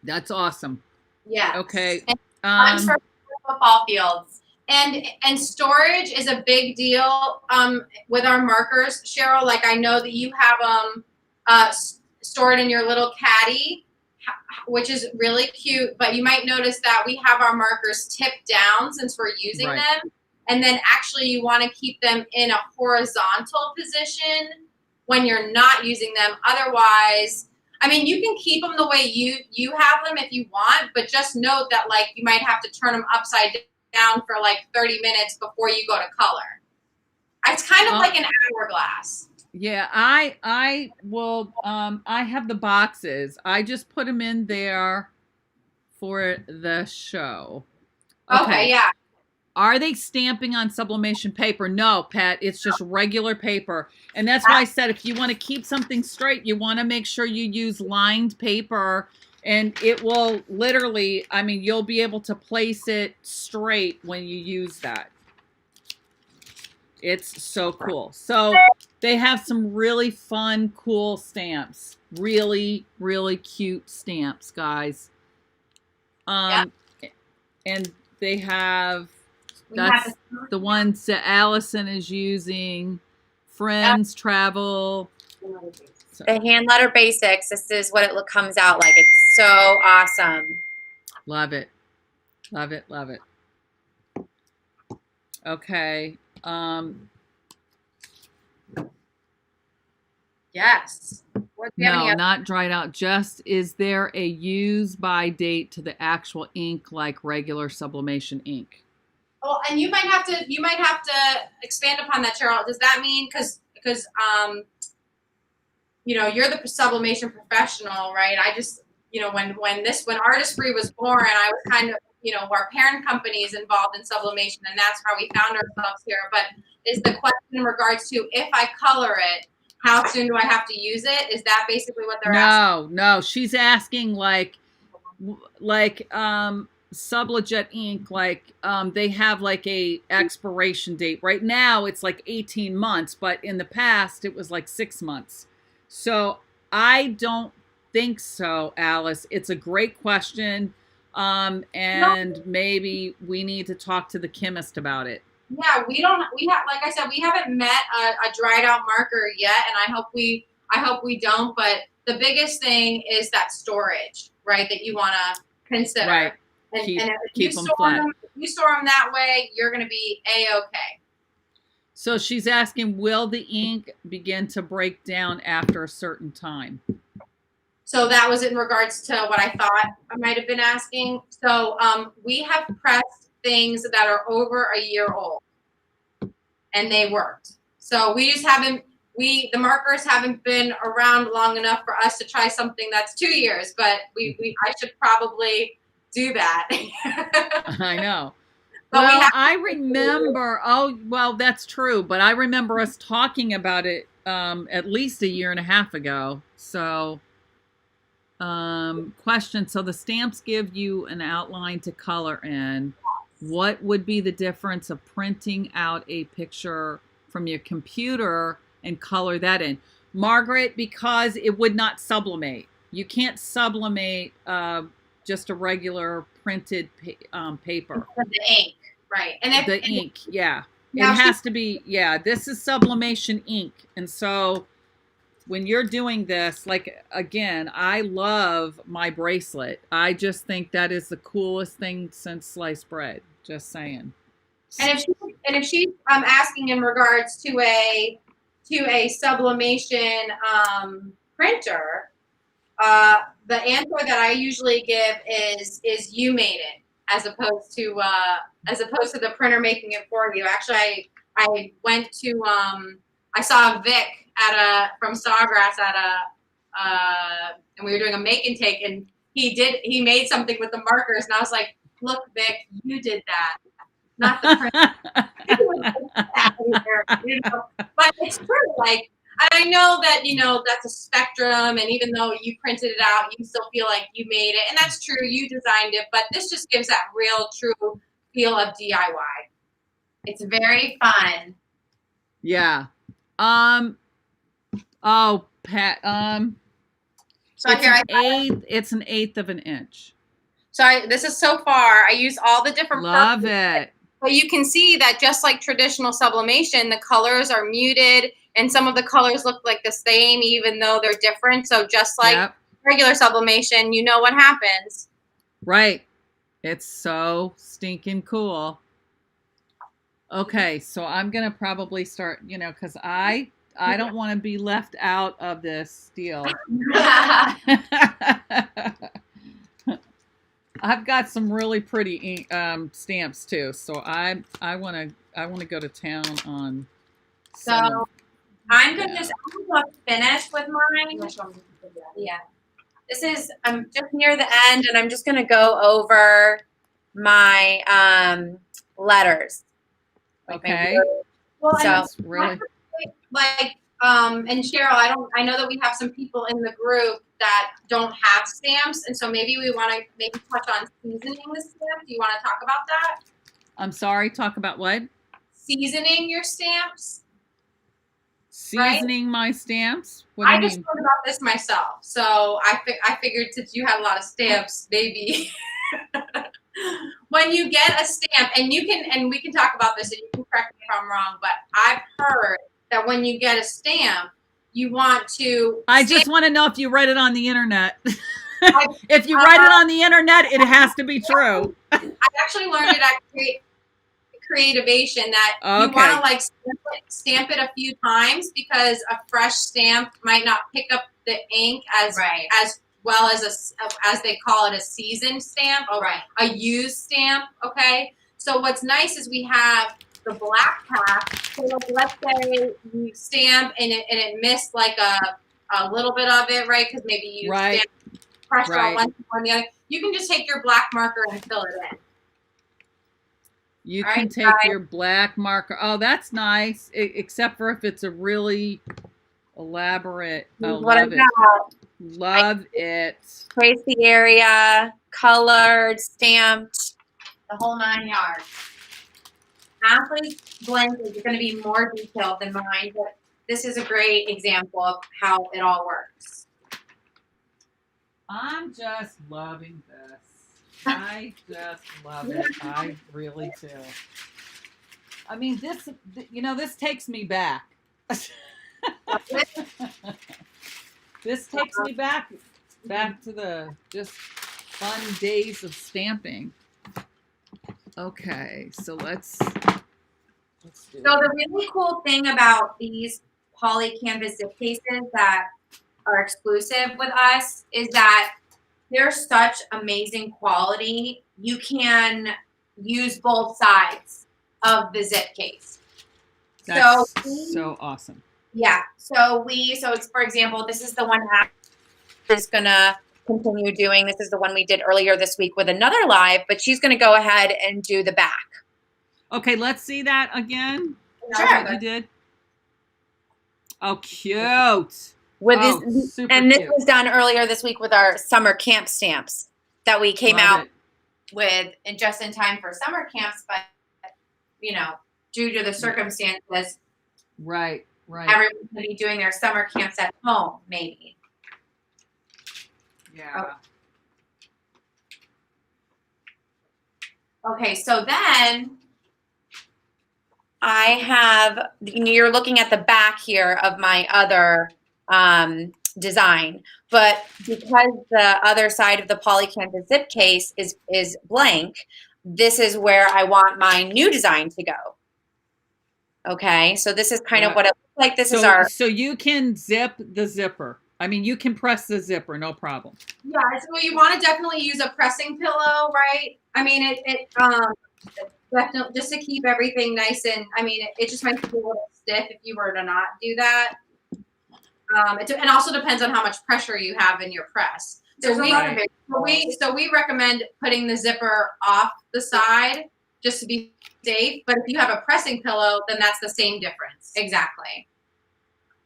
That's awesome. Yeah. Okay. For football fields. And storage is a big deal with our markers, Cheryl. Like I know that you have them stored in your little caddy, which is really cute. But you might notice that we have our markers tipped down since we're using them. And then actually you want to keep them in a horizontal position when you're not using them. Otherwise, I mean, you can keep them the way you have them if you want, but just note that like you might have to turn them upside down for like 30 minutes before you go to color. It's kind of like an hourglass. Yeah, I will I have the boxes. I just put them in there for the show. Okay, yeah. Are they stamping on sublimation paper? No, Pat, it's just regular paper. And that's why I said if you want to keep something straight, you want to make sure you use lined paper, and it will literally, I mean, you'll be able to place it straight when you use that. It's so cool. So they have some really fun, cool stamps. Really, really cute stamps, guys. And they have, that's the ones that Allison is using. Friends, travel. The hand letter basics. This is what it comes out like. It's so awesome. Love it. Love it. Love it. Okay. Yes. No, not dried out. Just, is there a use by date to the actual ink like regular sublimation ink? Well, and you might have to expand upon that, Cheryl. Does that mean because you know, you're the sublimation professional, right? I just, you know, when Artistry was born, I was kind of, you know, our parent company is involved in sublimation, and that's how we found ourselves here. But is the question in regards to if I color it, how soon do I have to use it? Is that basically what they're asking? No, she's asking like Sublijet ink, like they have like a expiration date. Right now it's like 18 months, but in the past it was like 6 months. So I don't think so, Alice. It's a great question. And maybe we need to talk to the chemist about it. Yeah, like I said, we haven't met a dried out marker yet, and I hope we don't. But the biggest thing is that storage, right? That you want to consider. Right. And if keep them flat. If you store them that way, you're going to be A-okay. So she's asking, will the ink begin to break down after a certain time? So that was in regards to what I thought I might have been asking. So we have pressed things that are over a year old, and they worked. So we just haven't, the markers haven't been around long enough for us to try something that's 2 years, but I should probably do that. I know. But well, I remember, that's true, but I remember us talking about it at least 1.5 years ago. So, question. So the stamps give you an outline to color in. What would be the difference of printing out a picture from your computer and color that in? Margaret, because it would not sublimate. You can't sublimate just a regular printed paper. The ink, right. And the ink, yeah. It has to be, this is sublimation ink. And so when you're doing this, like, again, I love my bracelet. I just think that is the coolest thing since sliced bread. Just saying. And if she's asking in regards to a sublimation printer, the answer that I usually give is you made it, as opposed to the printer making it for you. Actually, I went to I saw Vic from Sawgrass and we were doing a make and take, and he made something with the markers, and I was like, look, Vic, you did that, not the printer. You know? But it's true, like, I know that, you know, that's a spectrum, and even though you printed it out, you still feel like you made it, and that's true, you designed it, but this just gives that real, true feel of DIY. It's very fun. Yeah. Oh, Pat. So it's an eighth of an inch. So this is so far. I use all the different. Love it. But you can see that just like traditional sublimation, the colors are muted and some of the colors look like the same even though they're different. So just like regular sublimation, you know what happens. Right. It's so stinking cool. Okay, so I'm going to probably start, you know, because I don't want to be left out of this deal. I've got some really pretty stamps too, so I want to go to town on. So I'm just finished with mine. Yeah, I'm just near the end, and I'm just gonna go over my letters. Okay. Well, so that's really and Cheryl, I know that we have some people in the group that don't have stamps, and so maybe we want to touch on seasoning the stamp. Do you want to talk about that? I'm sorry, talk about what? Seasoning your stamps. Seasoning my stamps? What do you just thought about this myself, so I figured since you had a lot of stamps, maybe when you get a stamp, and we can talk about this, and you can correct me if I'm wrong, but I've heard that when you get a stamp, you want to. I just want to know if you read it on the internet. If you write it on the internet, it has to be true. I actually learned it at Creativation that you want to like stamp it a few times because a fresh stamp might not pick up the ink as well as they call it a seasoned stamp or a used stamp. Okay, so what's nice is we have the black pack. So let's say you stamp and it missed like a little bit of it, right? Because maybe you stamped pressure on one or the other. You can just take your black marker and fill it in. You can take your black marker. Oh, that's nice. Except for if it's a really elaborate. Oh, love it. Love it. Trace the area, colored, stamped, the whole 9 yards. Ashley's blank is going to be more detailed than mine, but this is a great example of how it all works. I'm just loving this. I just love it. I really do. I mean, this, you know, this takes me back. This takes me back to the just fun days of stamping. Okay, so let's do so the really cool thing about these poly canvas zip cases that are exclusive with us is that they're such amazing quality. You can use both sides of the zip case. That's so awesome. Yeah. So it's, for example, this is the one that is going to continue doing. This is the one we did earlier this week with another live, but she's going to go ahead and do the back. Okay, let's see that again. Sure. What you did. Oh, cute. With this, and this was done earlier this week with our summer camp stamps that we came out with, and just in time for summer camps, but you know, due to the circumstances, everyone's gonna be doing their summer camps at home, maybe. Yeah. Okay, so then I have, you're looking at the back here of my other design, but because the other side of the poly canvas zip case is blank, this is where I want my new design to go. Okay, so this is kind of what it looks like. This is our. So you can zip the zipper. I mean, you can press the zipper, no problem. Yeah, so you want to definitely use a pressing pillow, right? I mean, it definitely just to keep everything nice and, I mean, it just might be a little stiff if you were to not do that. And also depends on how much pressure you have in your press. So we recommend putting the zipper off the side just to be safe. But if you have a pressing pillow, then that's the same difference. Exactly.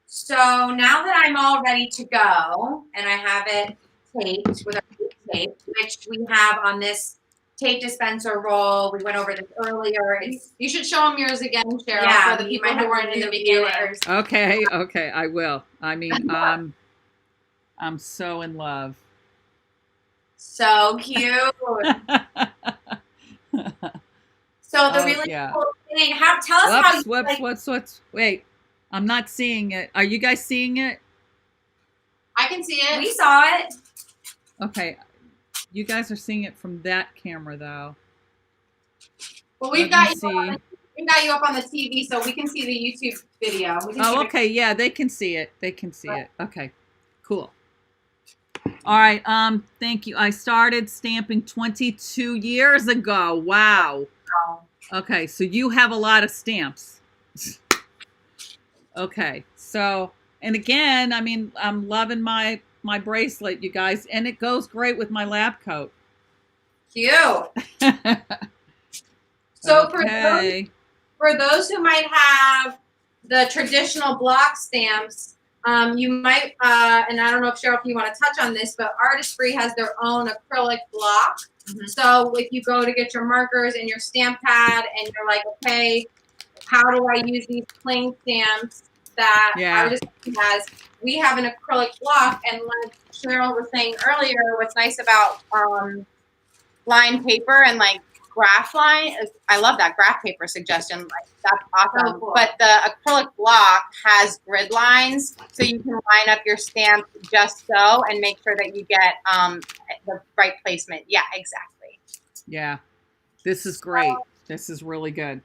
So now that I'm all ready to go, and I have it taped with a tape, which we have on this tape dispenser roll. We went over this earlier. You should show them yours again, Cheryl, for the people who weren't in the beginning. Okay, I will. I mean, I'm so in love. So cute. So the Oh, really yeah. cool thing, tell us how you Whoops. Wait, I'm not seeing it. Are you guys seeing it? I can see it. We saw it. Okay. You guys are seeing it from that camera, though. Well, We've got you up on the TV, so we can see the YouTube video. Oh, okay. Yeah, they can see it. They can see it. Okay, cool. All right. Thank you. I started stamping 22 years ago. Wow. Okay, so you have a lot of stamps. Okay, so, and again, I mean, I'm loving my bracelet, you guys, and it goes great with my lab coat. Cute. So okay. for those who might have the traditional block stamps, you might, and I don't know if Cheryl, if you want to touch on this, but Artistry has their own acrylic block. Mm-hmm. So if you go to get your markers and your stamp pad and you're like, okay, how do I use these plain stamps that Artistry has? We have an acrylic block, and like Cheryl was saying earlier, what's nice about lined paper and like graph line is, I love that graph paper suggestion. Like, that's awesome. Oh, cool. But the acrylic block has grid lines, so you can line up your stamp just so and make sure that you get the right placement. Yeah, exactly. Yeah, this is great. This is really good.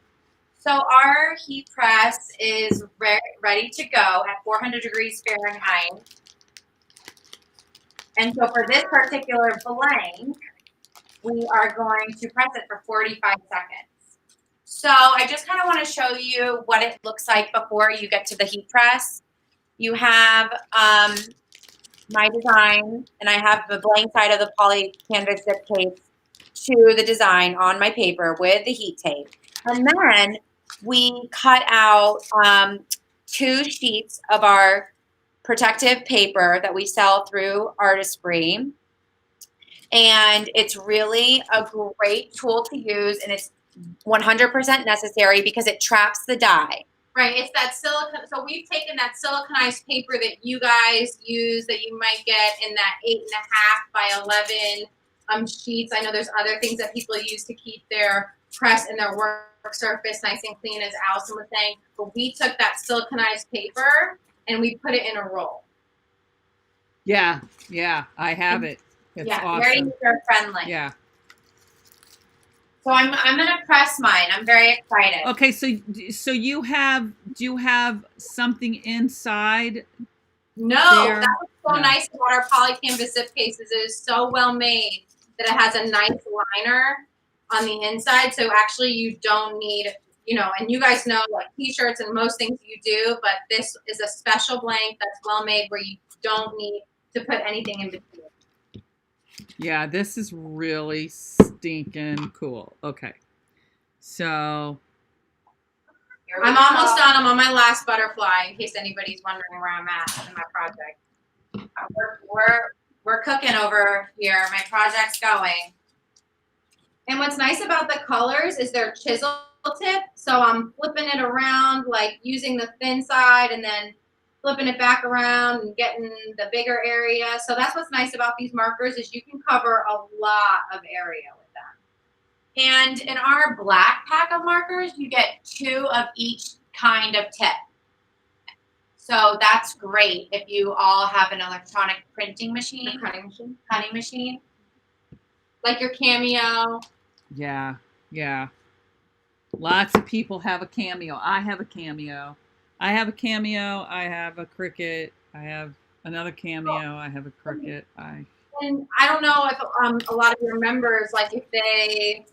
So our heat press is ready to go at 400 degrees Fahrenheit. And so for this particular blank, we are going to press it for 45 seconds. So I just kind of want to show you what it looks like before you get to the heat press. You have my design, and I have the blank side of the poly canvas zip tape to the design on my paper with the heat tape. And then we cut out 2 sheets of our protective paper that we sell through Artistry. And it's really a great tool to use, and it's 100% necessary because it traps the dye. Right, it's that silicone. So we've taken that siliconized paper that you guys use that you might get in that 8.5 by 11 sheets. I know there's other things that people use to keep their press and their work surface nice and clean, as Allison was saying. But we took that siliconized paper and we put it in a roll. Yeah, I have it. It's awesome. Very user friendly. Yeah. So I'm gonna press mine. I'm very excited. Okay, so you have, do you have something inside? No, that was so nice about our poly canvas zip cases. It is so well made that it has a nice liner on the inside. So actually you don't need, and you guys know like t-shirts and most things you do, but this is a special blank that's well made where you don't need to put anything in between. Yeah, this is really stinking cool. Okay. So I'm almost done. I'm on my last butterfly, in case anybody's wondering where I'm at in my project. We're cooking over here. My project's going. And what's nice about the colors is they're chisel tip. So I'm flipping it around, like using the thin side and then flipping it back around and getting the bigger area. So that's what's nice about these markers is you can cover a lot of area with them. And in our black pack of markers, you get 2 of each kind of tip. So that's great if you all have an electronic printing machine. Cutting machine. Like your Cameo. Yeah. Lots of people have a Cameo. I have a Cameo. I have a Cricut. I have another Cameo. I have a Cricut. And I don't know if a lot of your members, like if they,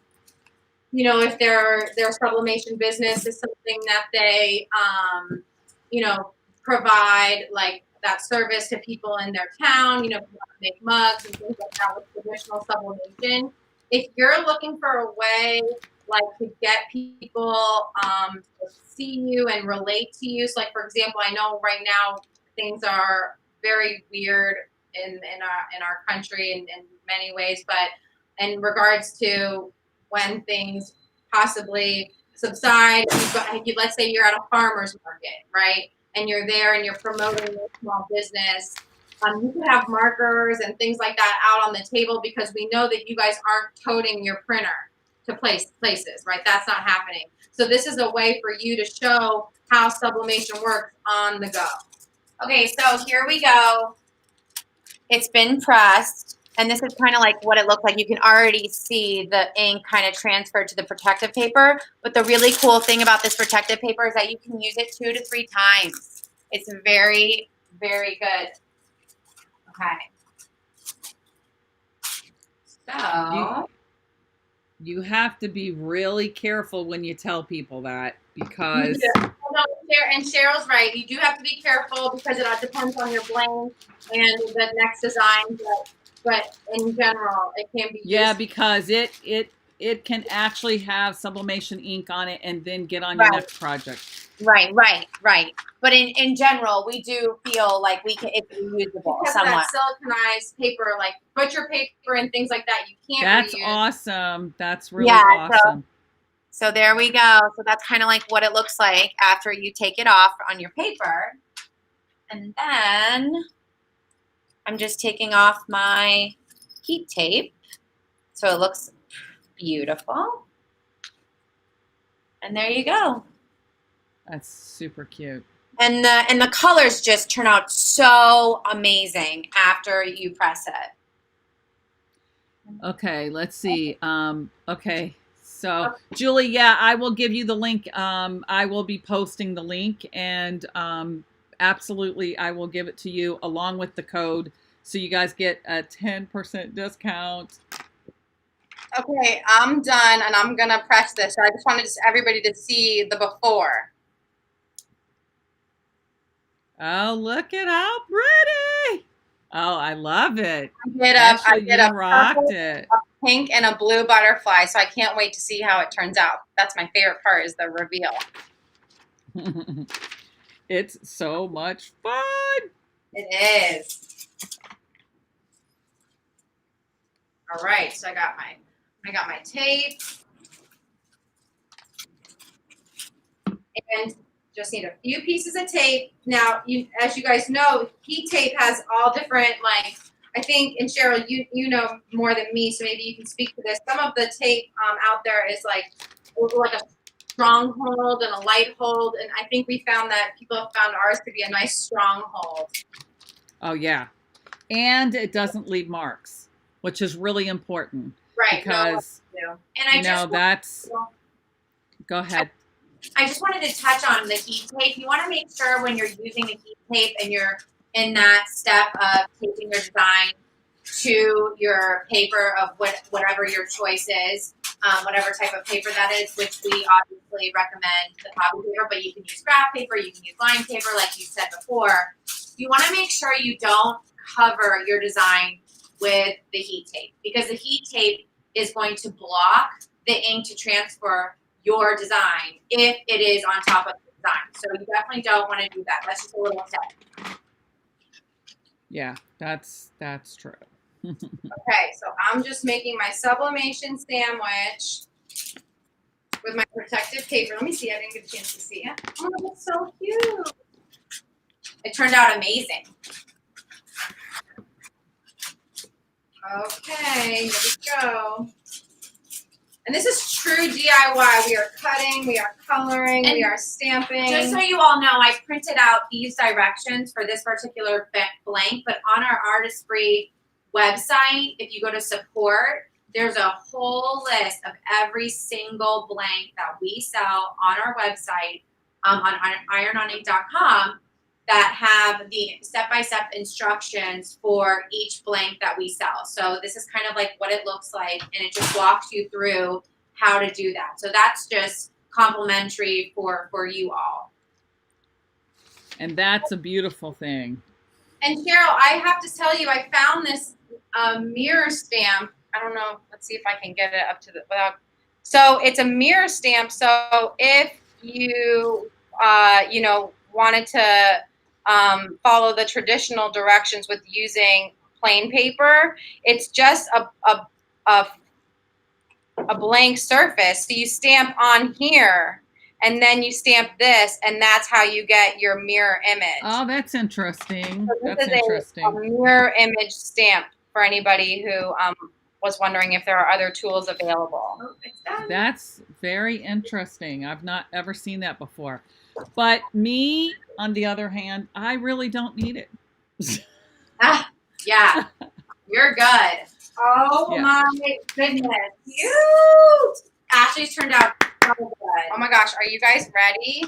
if their sublimation business is something that they, provide like that service to people in their town, make mugs and things like that with traditional sublimation. If you're looking for a way like to get people to see you and relate to you. So like, for example, I know right now things are very weird in our country in many ways, but in regards to when things possibly subside, let's say you're at a farmer's market, right? And you're there and you're promoting your small business. You could have markers and things like that out on the table because we know that you guys aren't toting your printer. to places, right? That's not happening. So this is a way for you to show how sublimation works on the go. Okay, so here we go. It's been pressed, and this is kind of like what it looked like. You can already see the ink kind of transferred to the protective paper, but the really cool thing about this protective paper is that you can use it 2 to 3 times. It's very, very good. Okay. So you have to be really careful when you tell people that, because and Cheryl's right. You do have to be careful because it all depends on your blank and the next design. But in general, it can be used. Because it can actually have sublimation ink on it and then get on your next project. Right. But in general, we do feel like it's reusable because somewhat. Of that siliconized paper, like butcher paper and things like that, you can't That's reuse. Awesome. That's really awesome. So there we go. So that's kind of like what it looks like after you take it off on your paper. And then I'm just taking off my heat tape. So it looks beautiful. And there you go. That's super cute. And the colors just turn out so amazing after you press it. Okay, let's see. Okay, so Julie, I will give you the link. I will be posting the link, and absolutely, I will give it to you along with the code, so you guys get a 10% discount. Okay, I'm done, and I'm gonna press this. I just wanted everybody to see the before. Oh, look at how pretty! Oh, I love it. I did a rocked purple, it. a pink, and a blue butterfly, so I can't wait to see how it turns out. That's my favorite part, is the reveal. It's so much fun. It is. All right, so I got my tape, and just need a few pieces of tape. Now, as you guys know, heat tape has all different, like, I think, and Cheryl, you know more than me, so maybe you can speak to this. Some of the tape out there is like a strong hold and a light hold, and I think we found that people have found ours to be a nice strong hold. Oh, yeah. And it doesn't leave marks, which is really important. Right. Because, that's... Go ahead. I just wanted to touch on the heat tape. You want to make sure when you're using the heat tape and you're in that step of taping your design to your paper of whatever your choice is, whatever type of paper that is, which we obviously recommend the copy paper, but you can use graph paper, you can use line paper like you said before. You want to make sure you don't cover your design with the heat tape, because the heat tape is going to block the ink to transfer your design if it is on top of the design. So you definitely don't want to do that. That's just a little tip. Yeah, that's true. Okay, so I'm just making my sublimation sandwich with my protective paper. Let me see. I didn't get a chance to see it. Oh, that's so cute. It turned out amazing. Okay, here we go. And this is true DIY. We are cutting, we are coloring, we are stamping. Just so you all know, I printed out these directions for this particular blank, but on our Artistry website, if you go to support, there's a whole list of every single blank that we sell on our website, on irononink.com, that have the step-by-step instructions for each blank that we sell. So this is kind of like what it looks like, and it just walks you through how to do that. So that's just complimentary for you all. And that's a beautiful thing. And Cheryl, I have to tell you, I found this mirror stamp. I don't know. Let's see if I can get it up to the without. So it's a mirror stamp. So if you, wanted to follow the traditional directions with using plain paper, it's just a blank surface. So you stamp on here, and then you stamp this, and that's how you get your mirror image. Oh, that's interesting. So this is a mirror image stamp for anybody who was wondering if there are other tools available. Oh, it's done. That's very interesting. I've not ever seen that before. But me, on the other hand, I really don't need it. Yeah, you're good. Oh Yeah. my goodness. Cute. Ashley's turned out so good. Oh my gosh, are you guys ready?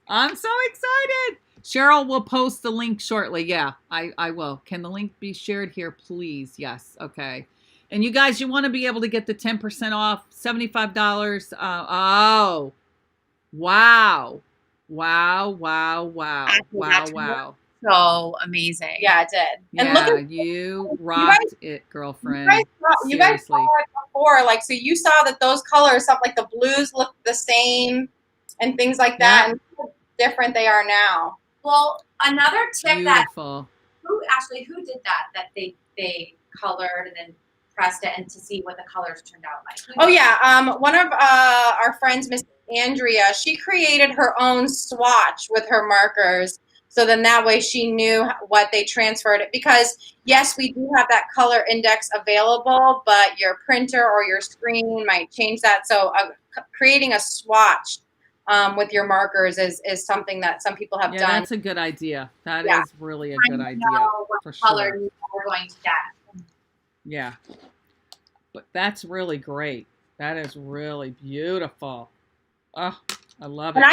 I'm so excited. Cheryl will post the link shortly. Yeah, I will. Can the link be shared here, please? Yes. Okay. And you guys, you want to be able to get the 10% off, $75. Oh, wow. Wow, wow, wow. Wow, wow. So amazing. Yeah, it did. Yeah, And look at you rocked it, girlfriend. you guys Seriously. saw it before, like, so you saw that those colors, stuff like the blues look the same and things like that, and how different they are now. Well, another tip Beautiful. who did that they colored and then pressed it and to see what the colors turned out like. Oh yeah, one of our friends, Miss Andrea, she created her own swatch with her markers. So then that way she knew what they transferred it, because yes, we do have that color index available, but your printer or your screen might change that. So creating a swatch with your markers is something that some people have done. That's a good idea. That is really a good idea, for color sure. you are going to get. Yeah. But that's really great. That is really beautiful. Oh, I love it.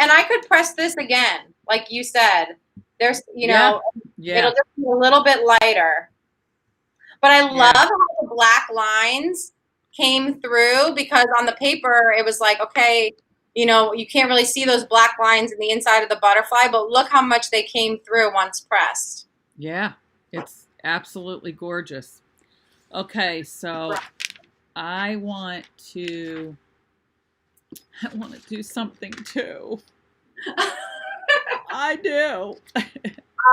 And I could press this again, like you said. There's, Yeah. it'll just be a little bit lighter. But I love how the black lines came through, because on the paper it was like, okay, you can't really see those black lines in the inside of the butterfly, but look how much they came through once pressed. Yeah, it's absolutely gorgeous. Okay, so I want to do something too. I do.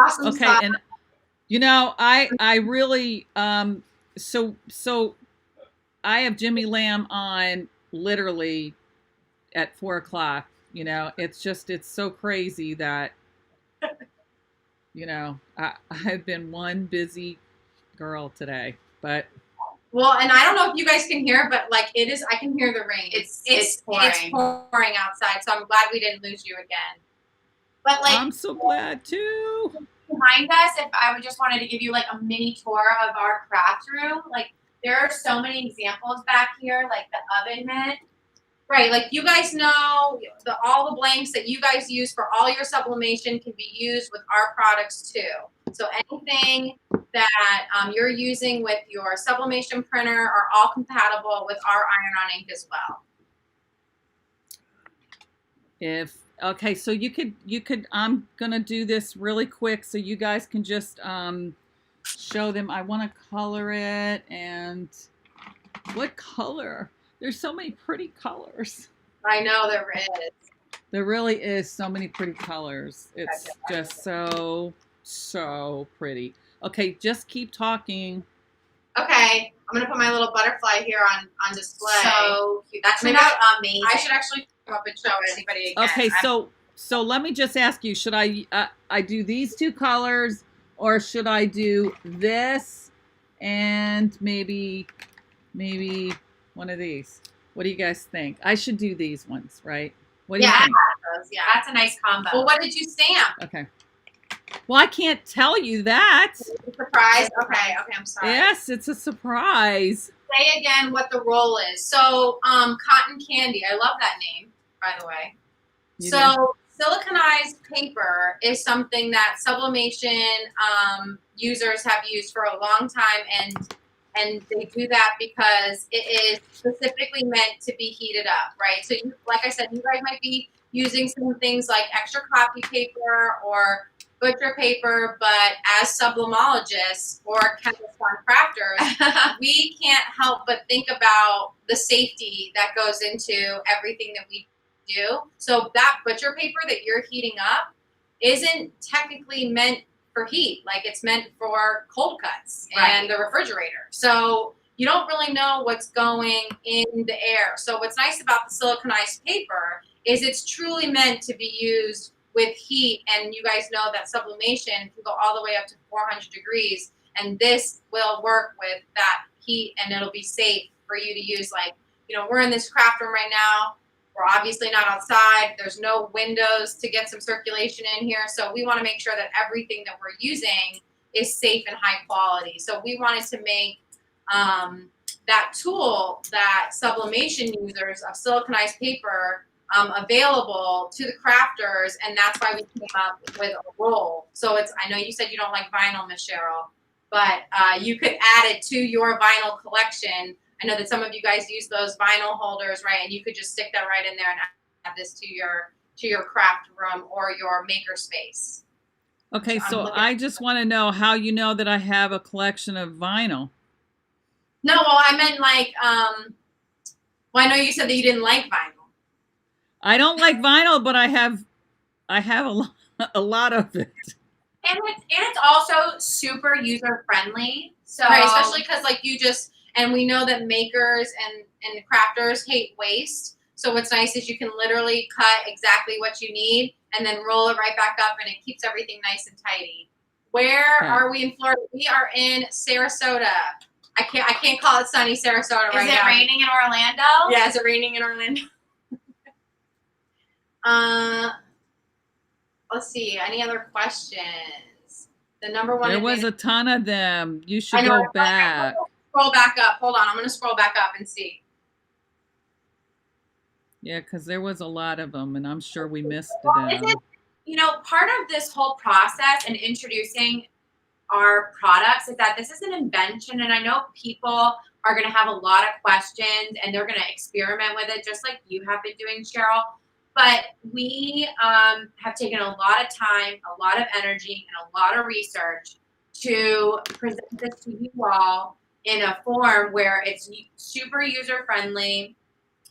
Awesome Okay, stuff. and I really so I have Jimmy Lamb on literally at 4:00. It's so crazy that I've been one busy girl today, but. Well, and I don't know if you guys can hear, but like I can hear the rain. It's pouring outside, so I'm glad we didn't lose you again. But like, I'm so glad too. Behind us, if I would just wanted to give you like a mini tour of our craft room, like there are so many examples back here, like the oven mitt. Right, like you guys know, all the blanks that you guys use for all your sublimation can be used with our products too. So anything that you're using with your sublimation printer are all compatible with our iron-on ink as well. Okay, so you could I'm gonna do this really quick so you guys can just show them. I want to color it, and what color? There's so many pretty colors. I know there is. There really is so many pretty colors. It's just so pretty. Okay, just keep talking. Okay, I'm gonna put my little butterfly here on display. So cute. That turned out amazing. I should actually come up and show anybody again. Okay, so let me just ask you: should I do these two colors, or should I do this and maybe one of these? What do you guys think? I should do these ones, right? What do you think? Yeah, that's a nice combo. Well, what did you stamp? Okay. Well, I can't tell you that. Surprise. Okay, I'm sorry. Yes, it's a surprise. Say again what the roll is. So, cotton candy. I love that name, by the way. Siliconized paper is something that sublimation users have used for a long time, and they do that because it is specifically meant to be heated up, right? So, like I said, you guys might be using some things like extra copy paper or butcher paper, but as sublimologists or chemists on crafters, we can't help but think about the safety that goes into everything that we do. So that butcher paper that you're heating up isn't technically meant for heat. Like, it's meant for cold cuts and the refrigerator. So you don't really know what's going in the air. So what's nice about the siliconized paper is it's truly meant to be used with heat, and you guys know that sublimation can go all the way up to 400 degrees, and this will work with that heat and it'll be safe for you to use. Like, you know, we're in this craft room right now. We're obviously not outside. There's no windows to get some circulation in here. So we want to make sure that everything that we're using is safe and high quality. So we wanted to make that tool that sublimation users of siliconized paper available to the crafters, and that's why we came up with a roll. So it's, I know you said you don't like vinyl, Miss Cheryl, but you could add it to your vinyl collection. I know that some of you guys use those vinyl holders, right? And you could just stick that right in there and add this to your craft room or your maker space. Okay, so I just want to know how you know that I have a collection of vinyl. No, well, I meant like, well, I know you said that you didn't like vinyl. I don't like vinyl, but I have a lot of it. And it's also super user friendly. So right, especially because like you just, and we know that makers and crafters hate waste. So what's nice is you can literally cut exactly what you need and then roll it right back up, and it keeps everything nice and tidy. Where are we in Florida? We are in Sarasota. I can't call it sunny Sarasota right now. Is it raining in Orlando? Yeah, is it raining in Orlando? Let's see. Any other questions? The number one. There was a ton of them. You should go back. Scroll back up. Hold on. I'm going to scroll back up and see. Yeah, because there was a lot of them, and I'm sure we missed Well, them. You know, part of this whole process and introducing our products is that this is an invention, and I know people are going to have a lot of questions and they're going to experiment with it just like you have been doing, Cheryl. But we have taken a lot of time, a lot of energy, and a lot of research to present this to you all in a form where it's super user-friendly,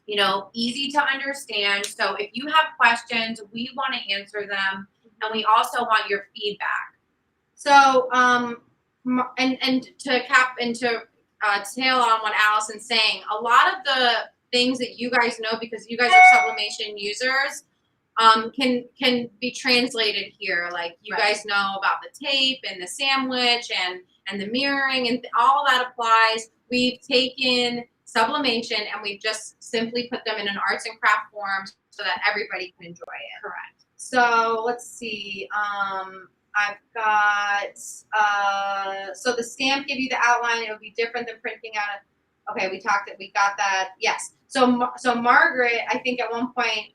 you know, easy to understand. So if you have questions, we want to answer them, and we also want your feedback. So, and to tail on what Allison's saying, a lot of the things that you guys know, because you guys are sublimation users, can be translated here. Like you guys know about the tape and the sandwich and the mirroring, and all that applies. We've taken sublimation and we've just simply put them in an arts and craft form so that everybody can enjoy it. Correct. So let's see. I've got, so the stamp give you the outline. It would be different than printing out. Okay, we got that. Yes. So Margaret, I think at one point,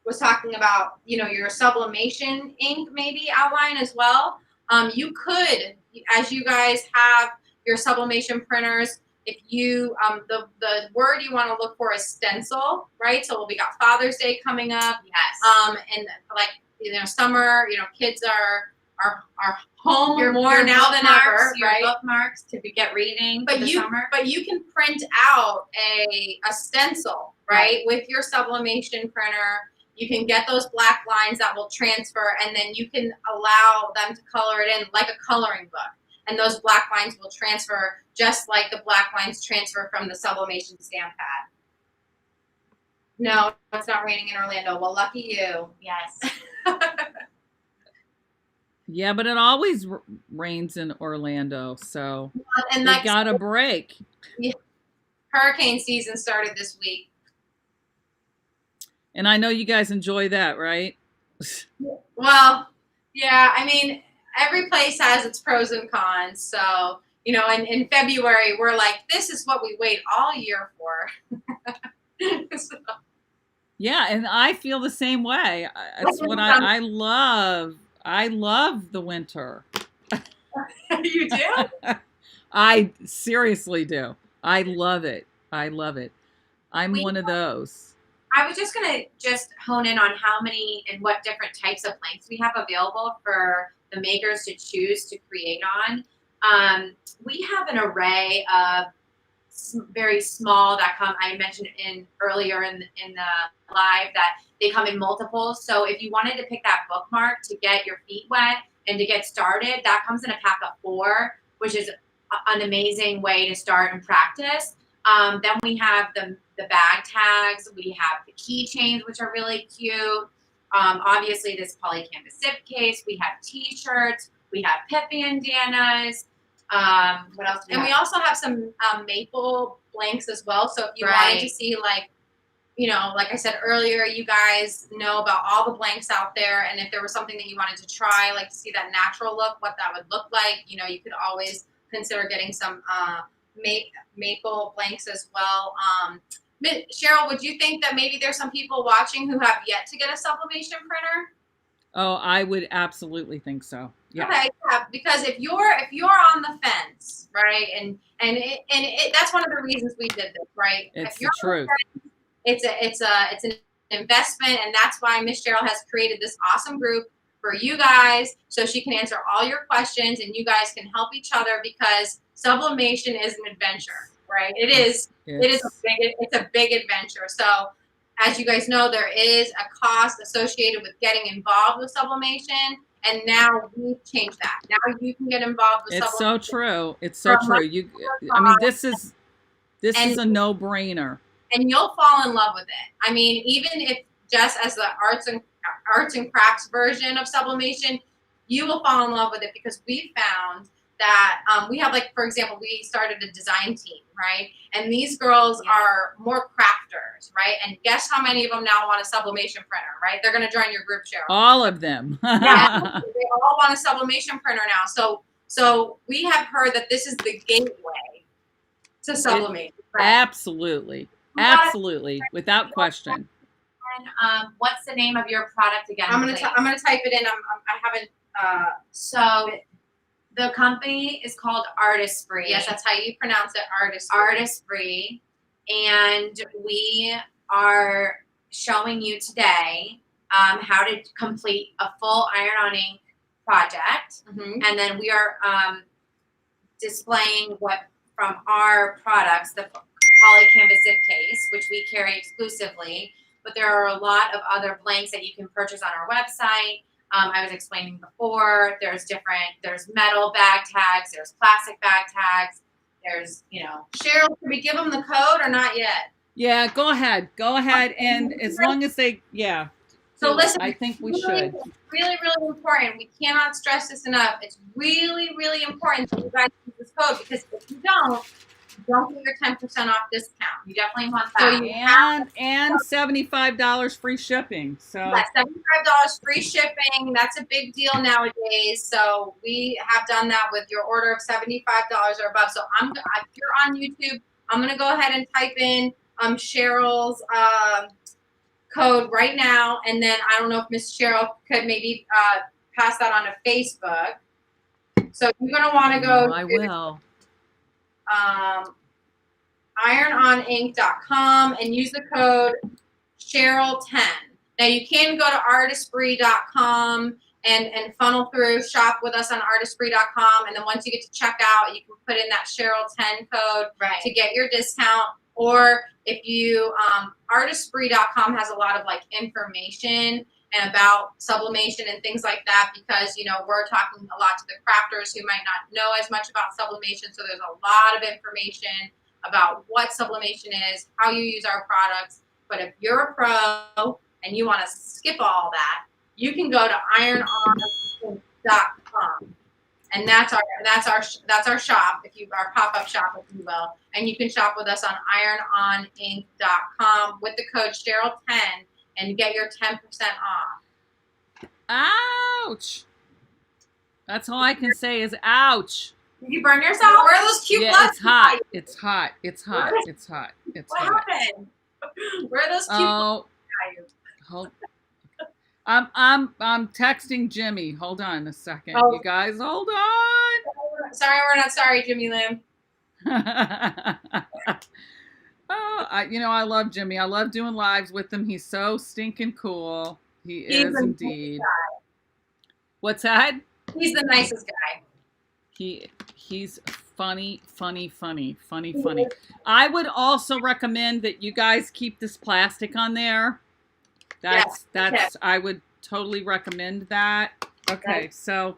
was talking about, you know, your sublimation ink maybe outline as well. You could, as you guys have your sublimation printers, if you, the word you want to look for is stencil, right? So we got Father's Day coming up. Yes. And like, you know, summer, you know, kids are home more your now than ever, your right? bookmarks to get reading for the summer. But you can print out a stencil, right? With your sublimation printer. You can get those black lines that will transfer, and then you can allow them to color it in like a coloring book. And those black lines will transfer just like the black lines transfer from the Sublimation Stamp Pad. No, it's not raining in Orlando. Well, lucky you. Yes. Yeah, but it always rains in Orlando, so and they got a break. Yeah. Hurricane season started this week. And I know you guys enjoy that, right? Well, yeah, I mean, every place has its pros and cons. So, you know, in February, we're like, this is what we wait all year for. So. Yeah, and I feel the same way. It's what I love. I love the winter. You do? I seriously do. I love it. I love it. I'm one of those. I was just going to hone in on how many and what different types of blanks we have available for the makers to choose to create on. We have an array of very small that come, I mentioned earlier in the live that they come in multiples. So if you wanted to pick that bookmark to get your feet wet and to get started, that comes in a pack of 4, which is an amazing way to start and practice. Then we have the bag tags. We have the keychains, which are really cute. Obviously, this poly canvas zip case. We have T-shirts. We have pip bandanas. What else? And we also have some maple blanks as well. So if you wanted to see, like, you know, like I said earlier, you guys know about all the blanks out there. And if there was something that you wanted to try, like to see that natural look, what that would look like, you know, you could always consider getting some maple blanks as well. Cheryl, would you think that maybe there's some people watching who have yet to get a sublimation printer? Oh, I would absolutely think so. Yeah. Okay, yeah, because if you're on the fence, right, and that's one of the reasons we did this, right? It's if you're the truth. It's an investment, and that's why Miss Cheryl has created this awesome group for you guys, so she can answer all your questions, and you guys can help each other, because sublimation is an adventure, right? It's a big adventure. So, as you guys know, there is a cost associated with getting involved with sublimation, and now we've changed that. Now you can get involved with It's sublimation. so true. It's so true. I mean, this is a no-brainer. And you'll fall in love with it. I mean, even if just as the arts and crafts version of sublimation, you will fall in love with it, because we found that we have, like, for example, we started a design team, right? And these girls are more crafters, right? And guess how many of them now want a sublimation printer, right? They're going to join your group, Cheryl. All of them. Yeah, they all want a sublimation printer now. So we have heard that this is the gateway to sublimation. Right? Absolutely. Absolutely. Without question. And what's the name of your product again? I'm gonna type it in. I haven't. So the company is called Artistry. Yes, that's how you pronounce it, Artistry. Artistry, and we are showing you today how to complete a full iron-on ink project, and then we are displaying what from our products, the poly canvas zip case, which we carry exclusively. But there are a lot of other blanks that you can purchase on our website. I was explaining before, there's metal bag tags, there's plastic bag tags, there's, you know. Cheryl, can we give them the code or not yet? Yeah, go ahead. Go ahead. And as long as they, So listen, I think we should. Really, really important. We cannot stress this enough. It's really, really important that you guys use this code, because if you don't get your 10% off discount. You definitely want that. And $75 free shipping. So yeah, $75 free shipping. That's a big deal nowadays. So we have done that with your order of $75 or above. So if you're on YouTube, I'm gonna go ahead and type in Cheryl's code right now, and then I don't know if Miss Cheryl could maybe pass that on to Facebook. So you're gonna want to go. I will. irononink.com and use the code Cheryl10. Now you can go to artistfree.com and funnel through, shop with us on artistfree.com, and then once you get to checkout, you can put in that Cheryl10 code to get your discount. Or if you artistfree.com has a lot of like information and about sublimation and things like that, because, you know, we're talking a lot to the crafters who might not know as much about sublimation. So there's a lot of information about what sublimation is, how you use our products. But if you're a pro and you want to skip all that, you can go to irononink.com, and that's our shop, our pop-up shop, if you will. And you can shop with us on irononink.com with the code Cheryl10 and get your 10% off. Ouch! That's all I can say is ouch. Did you burn yourself? Where are those cute gloves? It's hot. It's hot. It's hot. It's hot. It's what hot. happened? Where are those cute gloves? Hold. I'm texting Jimmy. Hold on a second. You guys, hold on. Sorry, we're not sorry, Jimmy Lim. I love Jimmy. I love doing lives with him. He's so stinking cool. He's is indeed. What's that? He's the nicest guy. He's funny. I would also recommend that you guys keep this plastic on there. That's I would totally recommend that. Okay, so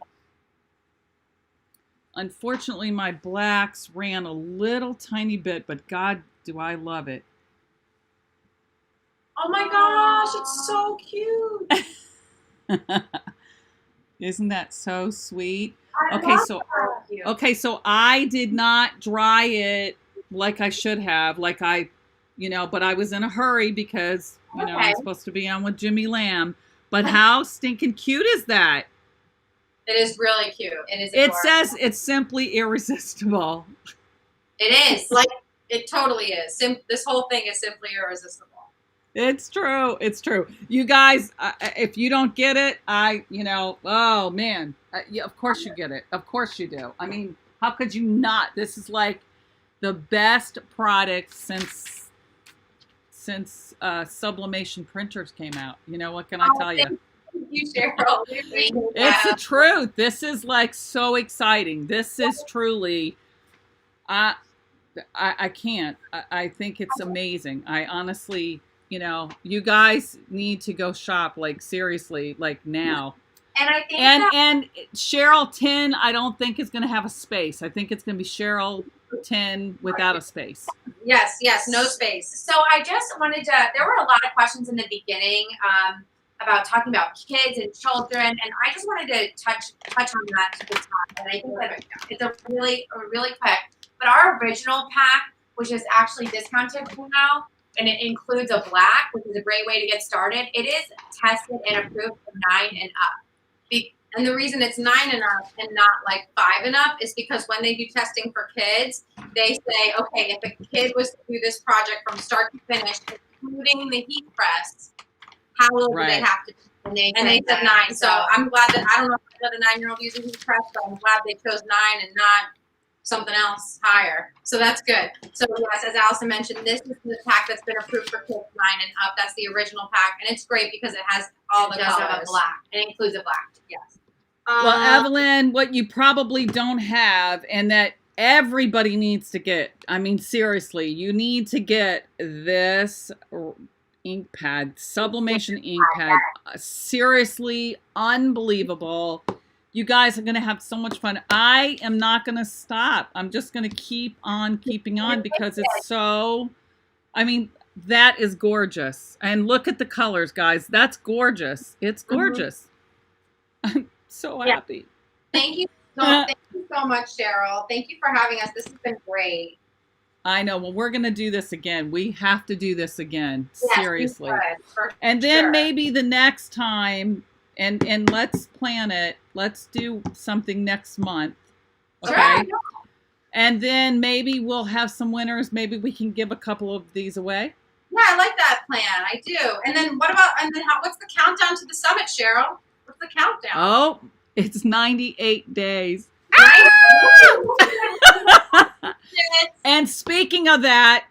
unfortunately my blacks ran a little tiny bit, but God, do I love it. Oh my gosh, it's so cute. Isn't that so sweet? Okay, so you. okay, so I did not dry it like I should have, like I, but I was in a hurry because, Okay. I'm supposed to be on with Jimmy Lamb. But how stinking cute is that? It is really cute. It is. It adorable. says it's simply irresistible. It is. Like, it totally is. This whole thing is simply irresistible. It's true. It's true. You guys, if you don't get it, oh man, yeah, of course you get it. Of course you do. I mean, how could you not? This is like the best product since sublimation printers came out. What can I tell you? Thank you, Cheryl. It's the truth. This is like so exciting. This is truly, I can't. I think it's amazing. I honestly. You guys need to go shop, like seriously, like now. And I think and Cheryl 10, I don't think is going to have a space. I think it's going to be Cheryl 10 without a space. Yes, no space. So I just wanted to. There were a lot of questions in the beginning about talking about kids and children, and I just wanted to touch on that to the top. And I think that it's a really quick. But our original pack, which is actually discounted now. And it includes a black, which is a great way to get started. It is tested and approved for 9 and up. And the reason it's 9 and up and not like 5 and up is because when they do testing for kids, they say, okay, if a kid was to do this project from start to finish, including the heat press, how old do they have to be? And they said 9. So I'm glad that, I don't know if I let a 9-year-old use a heat press, but I'm glad they chose 9 and not something else higher. So that's good. So yes, as Allison mentioned, this is the pack that's been approved for kids 9 and up. That's the original pack. And it's great because it has all the colors. It does have a black. It includes a black. Yes. Well, Evelyn, what you probably don't have and that everybody needs to get, I mean, seriously, you need to get this ink pad, Sublimation ink pad. Seriously, unbelievable. You guys are going to have so much fun. I am not going to stop. I'm just going to keep on keeping on because it's so, I mean, that is gorgeous. And look at the colors, guys. That's gorgeous. It's gorgeous. I'm so happy. Thank you so much, Cheryl. Thank you for having us. This has been great. I know. Well, we're going to do this again. We have to do this again. Yes, seriously. For and then sure. maybe the next time, and let's plan it. Let's do something next month. Okay. Sure. And then maybe we'll have some winners. Maybe we can give a couple of these away. Yeah, I like that plan. I do. And then what's the countdown to the summit, Cheryl? What's the countdown? Oh, it's 98 days. And speaking of that,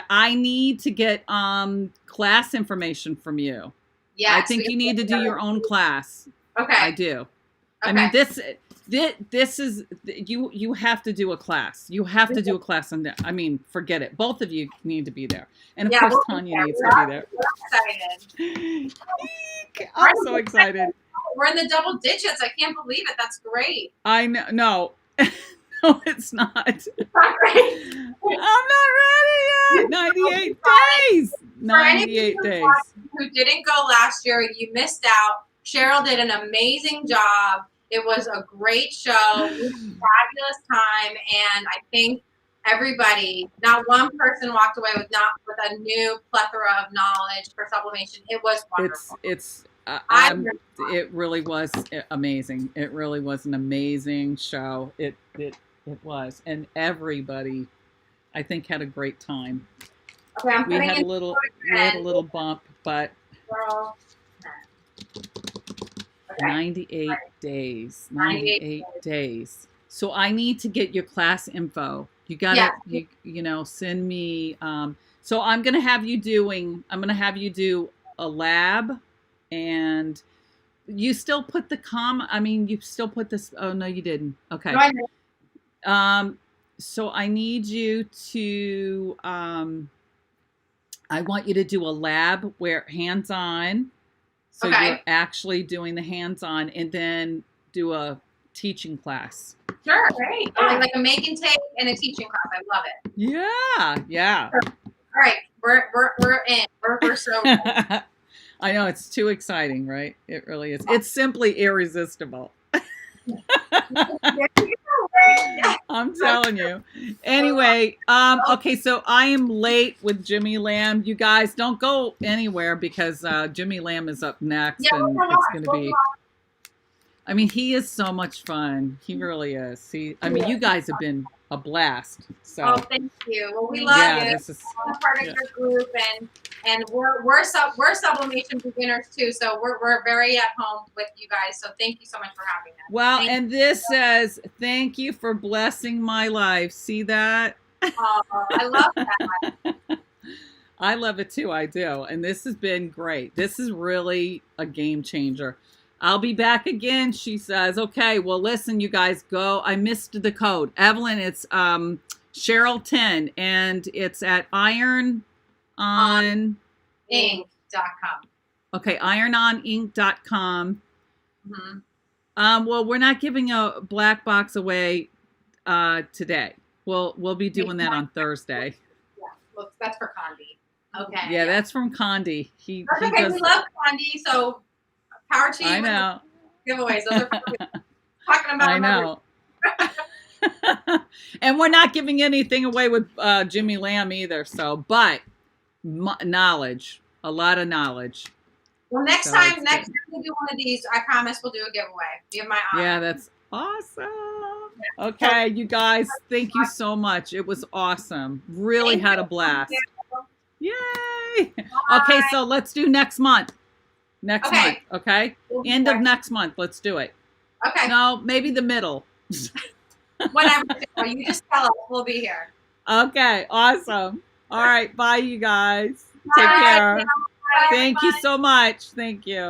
I need to get class information from you. Yeah, I think you need to do your own class. Okay. I do. Okay. I mean, this is you have to do a class. You have to do a class on that. I mean, forget it. Both of you need to be there, and of course, Tanya needs to be there. We're excited. I'm so excited. We're in the double digits. I can't believe it. That's great. I know. No, no, it's not. Not great. I'm not ready yet. 98 days. 98 days. Who didn't go last year? You missed out. Cheryl did an amazing job. It was a great show. It was a fabulous time, and I think everybody, not one person walked away with a new plethora of knowledge for sublimation. It was wonderful. It really was amazing. It really was an amazing show. It was, and everybody, I think, had a great time. Okay, we had a little bump, but. Girl. Okay. 98 days. 98 days. So I need to get your class info. You gotta, send me. So I'm gonna have you do a lab, and you still put you still put this. Oh no, you didn't. Okay. No, so I need you to. I want you to do a lab where hands-on. So you're actually doing the hands-on, and then do a teaching class. Sure, great. Like a make and take and a teaching class. I love it. Yeah. All right, we're in. We're so. I know, it's too exciting, right? It really is. It's simply irresistible. I'm telling you. Anyway, okay, so I am late with Jimmy Lamb. You guys don't go anywhere because Jimmy Lamb is up next, Yeah, and it's going to be. I mean, he is so much fun. He really is. I mean, you guys have been a blast. So. Oh, thank you. Well, we love you. This is I'm part of your group, and we're sublimation beginners too. So we're very at home with you guys. So thank you so much for having us. Well, and this says, "Thank you for blessing my life." See that? Oh, I love that. I love it too. I do. And this has been great. This is really a game changer. I'll be back again, she says. Okay, well, listen, you guys, go. I missed the code. Evelyn, it's Cheryl 10, and it's at ironinc.com. Okay, ironinc.com. Mm-hmm. Well, we're not giving a black box away today. We'll be doing that on Thursday. Yeah, look, that's for Condi. Okay. Yeah, that's from Condi. That's okay. We love Condi, so power to you. I know. Giveaways. Those are talking about. I know. And we're not giving anything away with Jimmy Lamb either. So, but knowledge, a lot of knowledge. Well, next time we do one of these, I promise we'll do a giveaway. You have my honor. Yeah, that's awesome. Okay, you guys, thank you so much. It was awesome. Really had a blast. Yay! Okay, so let's do next month. Next month, okay? End of next month. Let's do it. Okay. No, maybe the middle. Whenever. You just tell us. We'll be here. Okay, awesome. All right, bye, you guys. Bye. Take care. Bye. Thank you so much. Thank you.